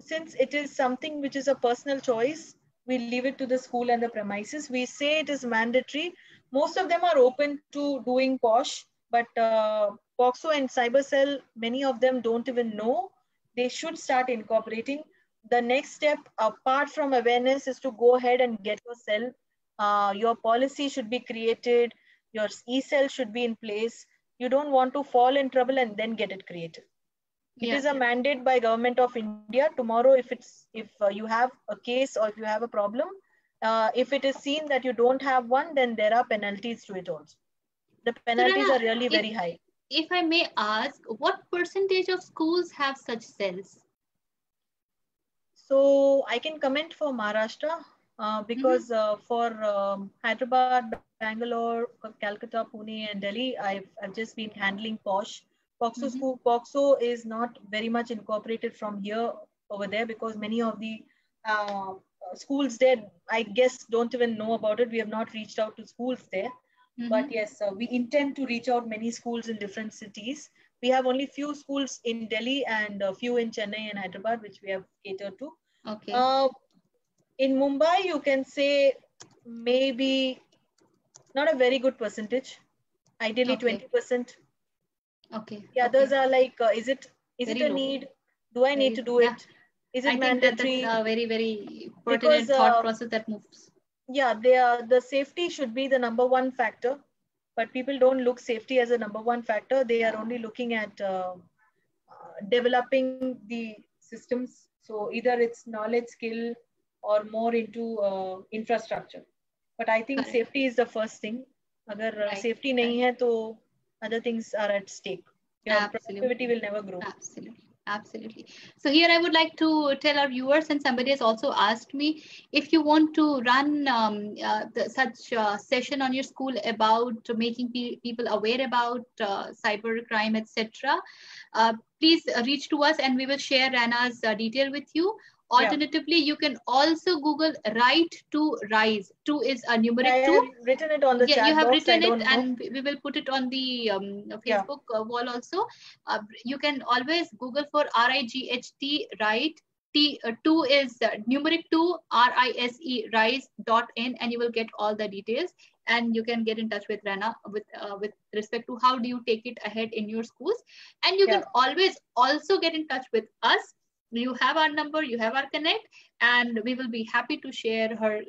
since it is something which is a personal choice, we leave it to the school and the premises. We say it is mandatory. Most of them are open to doing POSH, but POXO and CyberCell, many of them don't even know. They should start incorporating. The next step, apart from awareness, is to go ahead and get your cell. Your policy should be created. Your e-cell should be in place. You don't want to fall in trouble and then get it created. It Yeah. is a mandate by government of India. Tomorrow, if you have a case or if you have a problem, if it is seen that you don't have one, then there are penalties to it also. The So penalties Rana, are really if very high. if I may ask, what percentage of schools have such cells? So I can comment for Maharashtra Mm-hmm. because for Hyderabad, Bangalore, Calcutta, Pune, and Delhi, I've just been handling POSH. POXO Mm-hmm. school, POXO is not very much incorporated from here over there because many of the schools there, I guess, don't even know about it. We have not reached out to schools there. But Mm-hmm. yes, we intend to reach out many schools in different cities. We have only few schools in Delhi and a few in Chennai and Hyderabad, which we have catered to. Okay. Uh, in Mumbai, you can say maybe not a very good percentage. Ideally, Okay. 20%. Okay. The others Okay. are like, is it Very a low. need? Do I need Very to low. do Yeah. it? Is it I think that that's mandatory? a very, very Because pertinent thought process that moves. yeah, the safety should be the number one factor, but people don't look safety as a number one factor. They are only looking at developing the systems. So either it's knowledge, skill, or more into infrastructure. But I think Correct. safety is the first thing. अगर Right. safety Right. नहीं है तो other things are at stake. Your productivity Absolutely. will never grow. Absolutely. Absolutely. So here I would like to tell our viewers, and somebody has also asked me, if you want to run such session on your school about making people aware about cyber crime, etc., please reach to us and we will share Rana's detail with you. Yeah, Alternatively, you can also Google Right to Rise. Two is a I numeric have two. written it on the Yeah, you chat have box. I written it don't know. and we will put it on the Yeah, Facebook wall also. You can always Google for RIGHT, right? Two is numeric two, RISE, rise.in, and you will get all the details. And you can get in touch with Rana with respect to how do you take it ahead in your schools. And you yeah. can always also get in touch with us. You have our number, you have our connect, and we will be happy to share her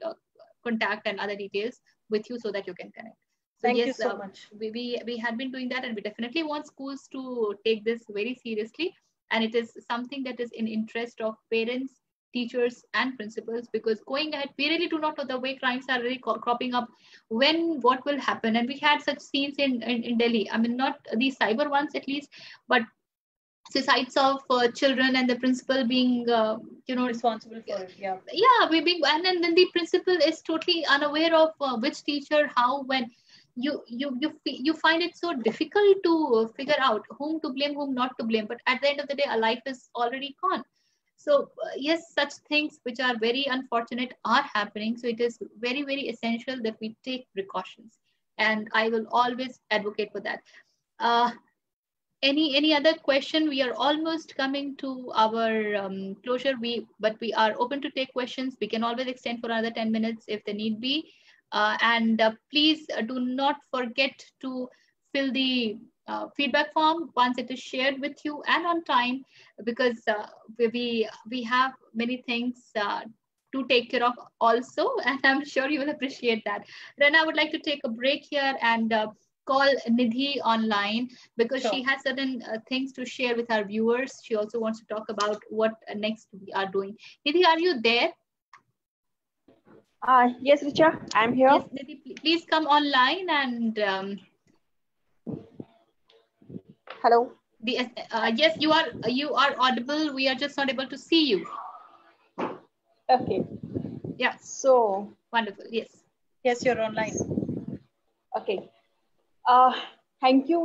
contact and other details with you so that you can connect. So Thank you yes, so much. we had been doing that, and we definitely want schools to take this very seriously. And it is something that is in interest of parents, teachers, and principals, because going ahead, we really do not know the way crimes are really cropping up, when what will happen. And we had such scenes in Delhi. I mean, not these cyber ones at least, but suicides of children and the principal being, you know, Responsible for it. Yeah. yeah, we being, and then the principal is totally unaware of which teacher, how, when. You find it so difficult to figure out whom to blame, whom not to blame. But at the end of the day, a life is already gone. So yes, such things which are very unfortunate are happening. So it is very, very essential that we take precautions, and I will always advocate for that. Uh, any other question? We are almost coming to our closure. But we are open to take questions. We can always extend for another 10 minutes if the need be. And please do not forget to fill the feedback form once it is shared with you and on time, because we have many things to take care of also, and I'm sure you will appreciate that. Then I would like to take a break here and call Nidhi online, because Sure. she has certain things to share with our viewers. She also wants to talk about what next we are doing. Nidhi, are you there? Yes, Richa, I'm here. Yes, Nidhi, please come online and hello. Yes, you are audible. We are just not able to see you. Okay. Yeah. So wonderful. Yes. Yes, you're online. Okay. Thank you,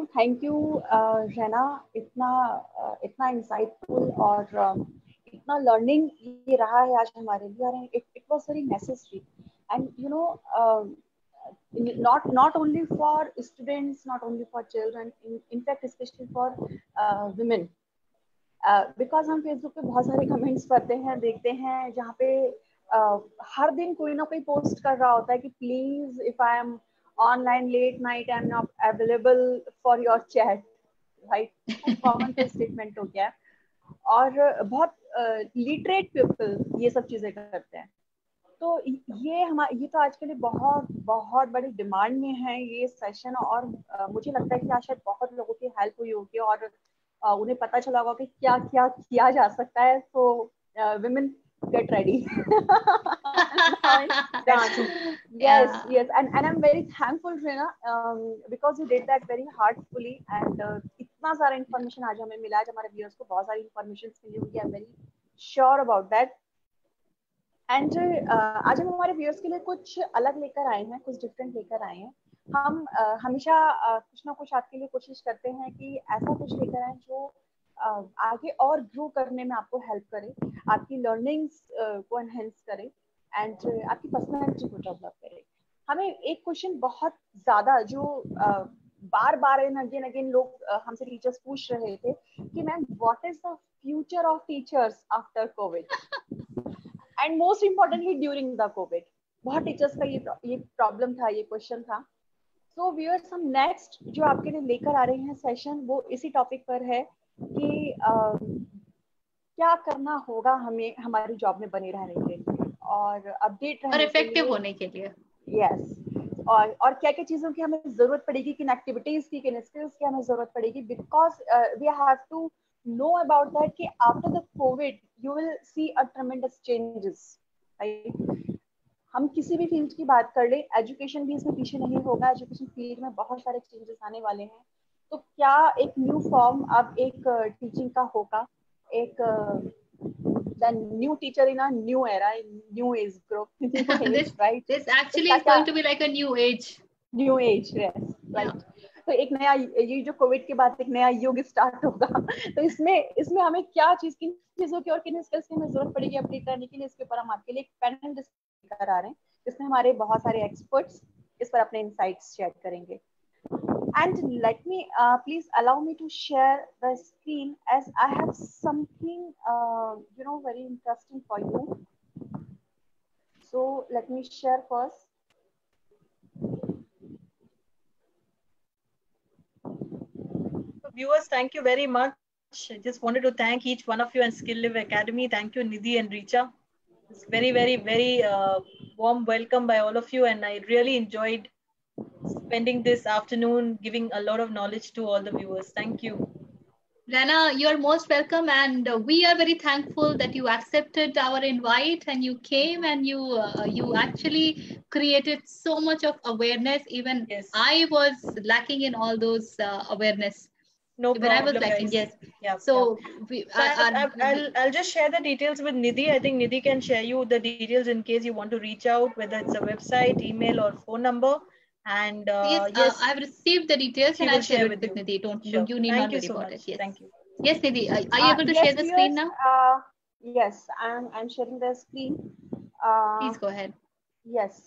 Rena. इतना insightful और इतना learning ये रहा है आज हमारे लिए, और it was very necessary. And you know, not only for students, not only for children, in fact especially for women. Because हम फेसबुक पे बहुत सारे कमेंट्स पढ़ते हैं, देखते हैं, जहाँ पे हर दिन कोई ना कोई पोस्ट कर रहा होता है कि please if I am online late night I am not available for your chat, right? Common statement हो गया है, और बहुत लिटरेट पीपल ये सब चीजें करते हैं. तो ये तो आज के लिए बहुत बहुत बड़ी डिमांड में है ये सेशन, और मुझे लगता है कि आज शायद बहुत लोगों की हेल्प हुई होगी और उन्हें पता चला होगा कि क्या क्या किया जा सकता है. तो women get ready. Yes, and I'm very thankful, Reena, because you did that very heartfully, and इतना सारा information आज हमें मिला, आज हमारे viewers को बहुत सारी information मिली होगी. I'm very sure about that. And आज हम हमारे व्यूअर्स के लिए कुछ अलग लेकर आए हैं, कुछ डिफरेंट लेकर आए हैं. हम हमेशा कुछ ना कुछ आपके लिए कोशिश करते हैं कि ऐसा कुछ लेकर आए जो आगे और ग्रो करने में आपको हेल्प करे, आपकी लर्निंग्स को एनहेंस करे, एंड आपकी पर्सनैलिटी को डेवलप करे. हमें एक क्वेश्चन बहुत ज्यादा जो बार बार एंड अगेन लोग हमसे टीचर्स पूछ रहे थे कि ma'am what is the future of teachers after Covid, and most importantly during the Covid. बहुत टीचर्स का ये प्रॉब्लम था, ये क्वेश्चन था. सो व्यूअर्स, हम नेक्स्ट जो आपके लिए लेकर आ रहे हैं सेशन, वो इसी टॉपिक पर है कि क्या करना होगा हमें हमारी जॉब में बने रहने के लिए और अपडेट रहने और इफेक्टिव होने के लिए. यस. और क्या क्या चीजों की हमें जरूरत पड़ेगी, किन एक्टिविटीज की, किन स्किल्स की हमें जरूरत पड़ेगी, because we have to know about that कि after the COVID you will see a tremendous changes, right? हम किसी भी फील्ड की बात कर ले, एजुकेशन भी इसमें पीछे नहीं होगा. एजुकेशन फील्ड में बहुत सारे चेंजेस आने वाले हैं. तो क्या एक न्यू फॉर्म अब एक टीचिंग का होगा, एक the new teacher in a new era, in new age group, right? This actually is going to be like a new age. New age, yes, right. Yeah. तो एक नया, ये जो कोविड के बाद एक नया युग स्टार्ट होगा. तो इसमें हमें क्या किन चीजों की और किन स्किल्स की हमें जरूरत पड़ेगी अपडेट करने के लिए, इसके ऊपर हम आपके लिए एक पैनल डिस्कस कर आ रहे हैं, जिसमें हमारे बहुत सारे एक्सपर्ट्स इस पर अपने इनसाइट्स शेयर करेंगे. And let me please allow me to share the screen, as I have something very interesting for you. So let me share first. Viewers, thank you very much. I just wanted to thank each one of you and Skill Live Academy. Thank you, Nidhi and Richa. It's very, very, very warm welcome by all of you, and I really enjoyed spending this afternoon giving a lot of knowledge to all the viewers. Thank you. Rana, you're most welcome, and we are very thankful that you accepted our invite and you came and you actually created so much of awareness. Even yes. I was lacking in all those awareness. No when problem, I was lacking, guys. Yes. Yeah. So, yeah. I'll just share the details with Nidhi. I think Nidhi can share you the details in case you want to reach out, whether it's a website, email, or phone number. And yes, I've received the details and I'll share it with Nidhi. Sure. You need not worry so about much. it. Yes. Thank you. Yes, Nidhi. Are you able to share the screen now? Yes, I'm sharing the screen. Please go ahead. Yes.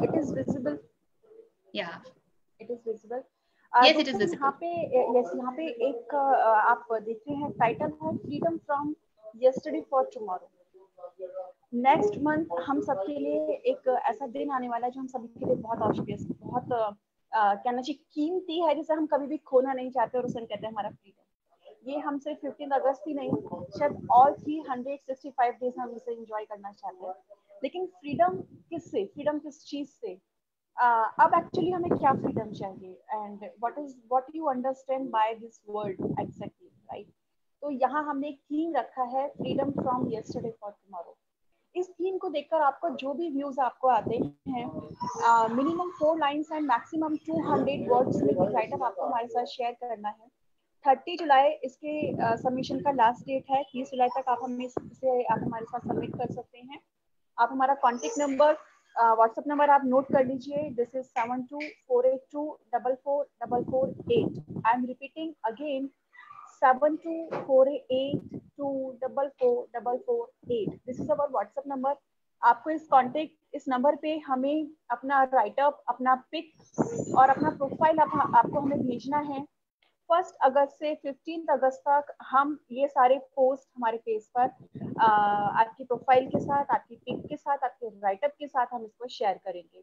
It is visible. Yeah. It is visible. Yes, it is दोस्तों visible. यहाँ पे एक आप देख रहे हैं title है freedom from yesterday for tomorrow. Next month हम सबके लिए एक ऐसा दिन आने वाला है जो हम सभी के लिए बहुत ऑस्पिशियस, बहुत कहना चाहिए कीमती है, जिसे हम कभी भी खोना नहीं चाहते, और उसे हम कहते हैं हमारा फ्रीडम। ये हम सिर्फ 15 अगस्त ही नहीं, शायद ऑल 365 डेज हम इसे एंजॉय करना चाहते हैं। लेकिन फ्रीडम किससे, फ्रीडम किस चीज से? अब एक्चुअली हमें क्या फ्रीडम चाहिए, and what you understand by this word exactly, right? तो यहाँ हमने एक थीम रखा है, freedom from yesterday for tomorrow. इस थीम को देखकर आपको जो भी व्यूज आपको आते हैं, minimum 4 lines and maximum 200 words में एक राइटअप आपको हमारे साथ शेयर करना है। 30 जुलाई इसके सबमिशन का लास्ट डेट है। 30 जुलाई तक आप हमें इसे आप हमारे साथ सबमिट कर सकते हैं। आप हमारा कॉन्टेक्ट नंबर, व्हाट्सएप नंबर आप नोट कर लीजिए। This is 7248244448। I am repeating again, 7248244448। This is our WhatsApp number. आपको इस नंबर पे हमें अपना राइटअप, अपना पिक और अपना प्रोफाइल आपको हमें भेजना है। 1 अगस्त से 15 अगस्त तक हम ये सारे पोस्ट हमारे पेज पर आपकी प्रोफाइल के साथ, आपकी पिक के साथ, आपके राइटअप के साथ हम इसको शेयर करेंगे।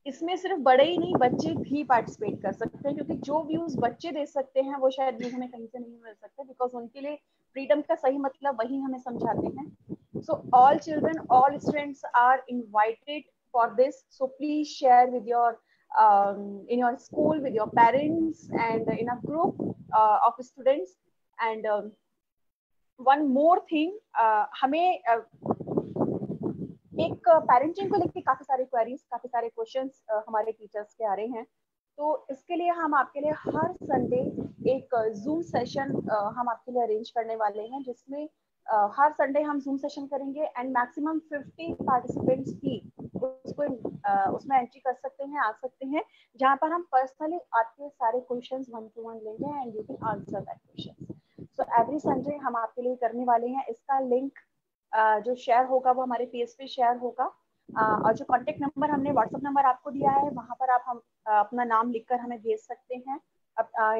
इसमें सिर्फ बड़े ही नहीं, बच्चे भी पार्टिसिपेट कर सकते हैं, क्योंकि जो व्यूज बच्चे दे सकते हैं वो शायद व्यूज हमें कहीं से नहीं मिल सकते, बिकॉज उनके लिए फ्रीडम का सही मतलब वही हमें समझाते हैं। So all children, all students are invited for this. So please share with your in your school, with your parents, and in a group of students. And one more thing, हमें एक parenting को लेकर काफी सारे queries, काफी सारे questions हमारे teachers के आ रहे हैं। तो इसके लिए हम आपके लिए हर संडे एक जूम सेशन हम आपके लिए अरेंज करने वाले हैं, जिसमें हर संडे हम जूम सेशन करेंगे एंड मैक्सिमम 50 पार्टिसिपेंट्स ही उसमें एंट्री कर सकते हैं, आ सकते हैं, जहां पर हम पर्सनली आपके सारे क्वेश्चंस 1-to-1 लेंगे and you can answer that question. So every Sunday हम आपके लिए करने वाले हैं। इसका लिंक जो शेयर होगा वो हमारे पेज पे शेयर होगा, और जो कॉन्टेक्ट नंबर हमने व्हाट्सएप नंबर आपको दिया है, वहां पर आप हम अपना नाम लिखकर हमें भेज सकते हैं,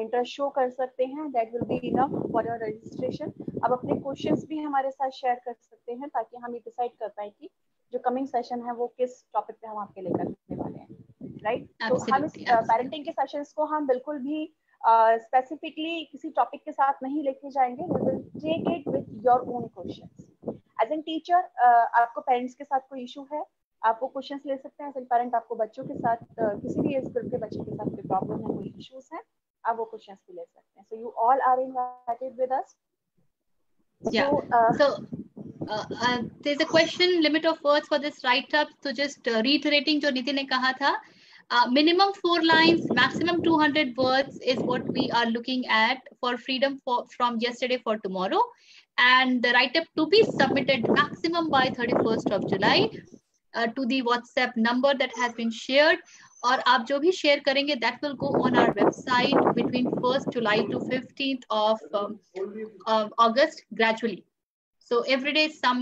इंटरेस्ट शो कर सकते हैं। That will be enough for your registration. अब अपने क्वेश्चंस भी हमारे साथ शेयर कर सकते हैं, ताकि हम ये डिसाइड कर पाए कि जो कमिंग सेशन है वो किस टॉपिक पे हम आपके लिए करने वाले हैं, राइट? तो हम इस पेरेंटिंग के सेशंस को हम बिल्कुल भी स्पेसिफिकली किसी टॉपिक के साथ नहीं लेके जाएंगे। We will take it with your own questions. As an teacher, आपको पेरेंट्स के साथ कोई इशू है, आप वो क्वेश्चंस ले सकते हैं। एज एन पेरेंट, आपको बच्चों के साथ किसी भी एज ग्रुप के बच्चे के साथ कोई प्रॉब्लम है, कोई इश्यूज हैं, आप वो क्वेश्चंस भी ले सकते हैं। So you all are invited with us. There's a question, limit of words for this write-up. So just reiterating जो नितिन ने कहा था, minimum 4 lines, maximum 200 words is what we are looking at for freedom from yesterday for tomorrow, and the write-up to be submitted maximum by 31st of July to the WhatsApp number that has been shared. और आप जो भी share करेंगे, that will go on our website between 1st July to 15th of August gradually. So every day some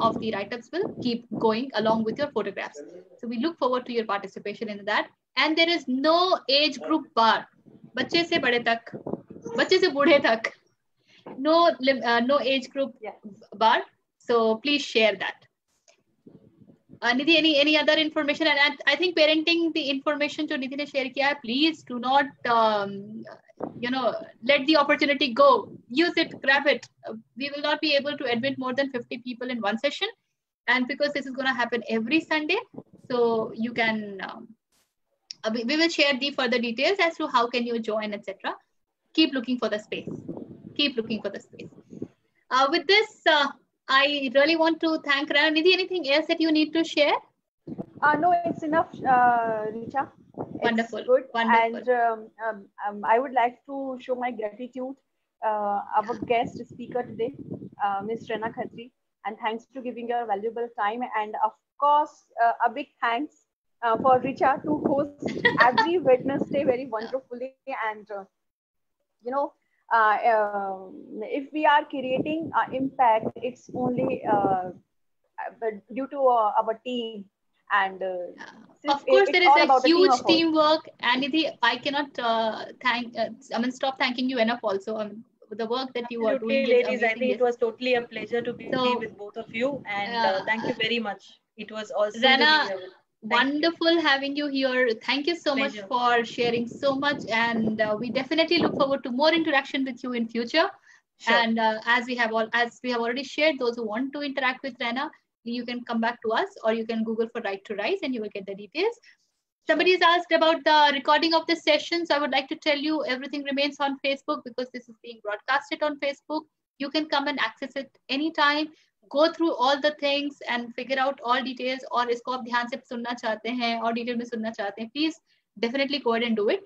of the write-ups will keep going along with your photographs. So we look forward to your participation in that. And there is no age group bar. बच्चे से बड़े तक, बच्चे से बूढ़े तक, no age group bar. So please share that. Nidhi, any other information? And I think parenting, the information जो निधि ने share किया है, please do not let the opportunity go. Use it, grab it. We will not be able to admit more than 50 people in one session, and because this is going to happen every Sunday, so you can we will share the further details as to how can you join, etc. Keep looking for the space. Keep looking for the space. With this, I really want to thank Rana. Nidhi, anything else that you need to share? No, it's enough, Richa. Wonderful. It's good. Wonderful. And I would like to show my gratitude our guest speaker today, Ms. Rana Khatri, and thanks for giving your valuable time. And of course, a big thanks for Richa to host every Wednesday very wonderfully. And if we are creating impact, it's only due to our team And of course, there is a huge teamwork. And Nidhi, I cannot stop thanking you enough also. The work that you are doing. Ladies, I think it was totally a pleasure to be with both of you. And thank you very much. It was awesome Rana, to be here. Wonderful having you here. Thank you so much for sharing so much. And we definitely look forward to more interaction with you in future. Sure. And as we have already shared, those who want to interact with Rana, you can come back to us, or you can Google for Right to Rise and you will get the details. Somebody has asked about the recording of this session. So I would like to tell you everything remains on Facebook because this is being broadcasted on Facebook. You can come and access it anytime. Go through all the things and figure out all details. और इसको आप ध्यान से सुनना चाहते हैं और detail में सुनना चाहते हैं, please definitely go ahead and do it.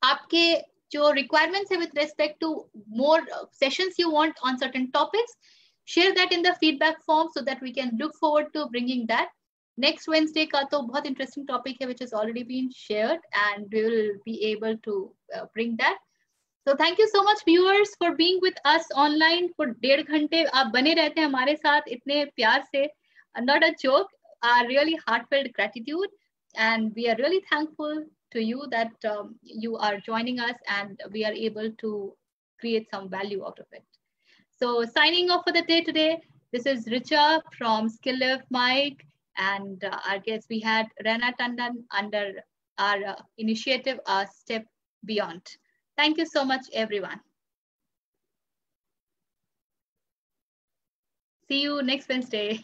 आपके जो requirements है with respect to more sessions you want on certain topics, share that in the feedback form so that we can look forward to bringing that. Next Wednesday का तो बहुत interesting topic है which has already been shared, and we will be able to bring that. So thank you so much viewers for being with us online for 1.5 घंटे. आप बने रहते हैं हमारे साथ इतने प्यार से. Not a joke, our really heartfelt gratitude, and we are really thankful to you that you are joining us and we are able to create some value out of it. So signing off for the day today, this is Richa from Skill Live Mike, and our guest we had Rana Tandon under our initiative, Step Beyond. Thank you so much, everyone. See you next Wednesday.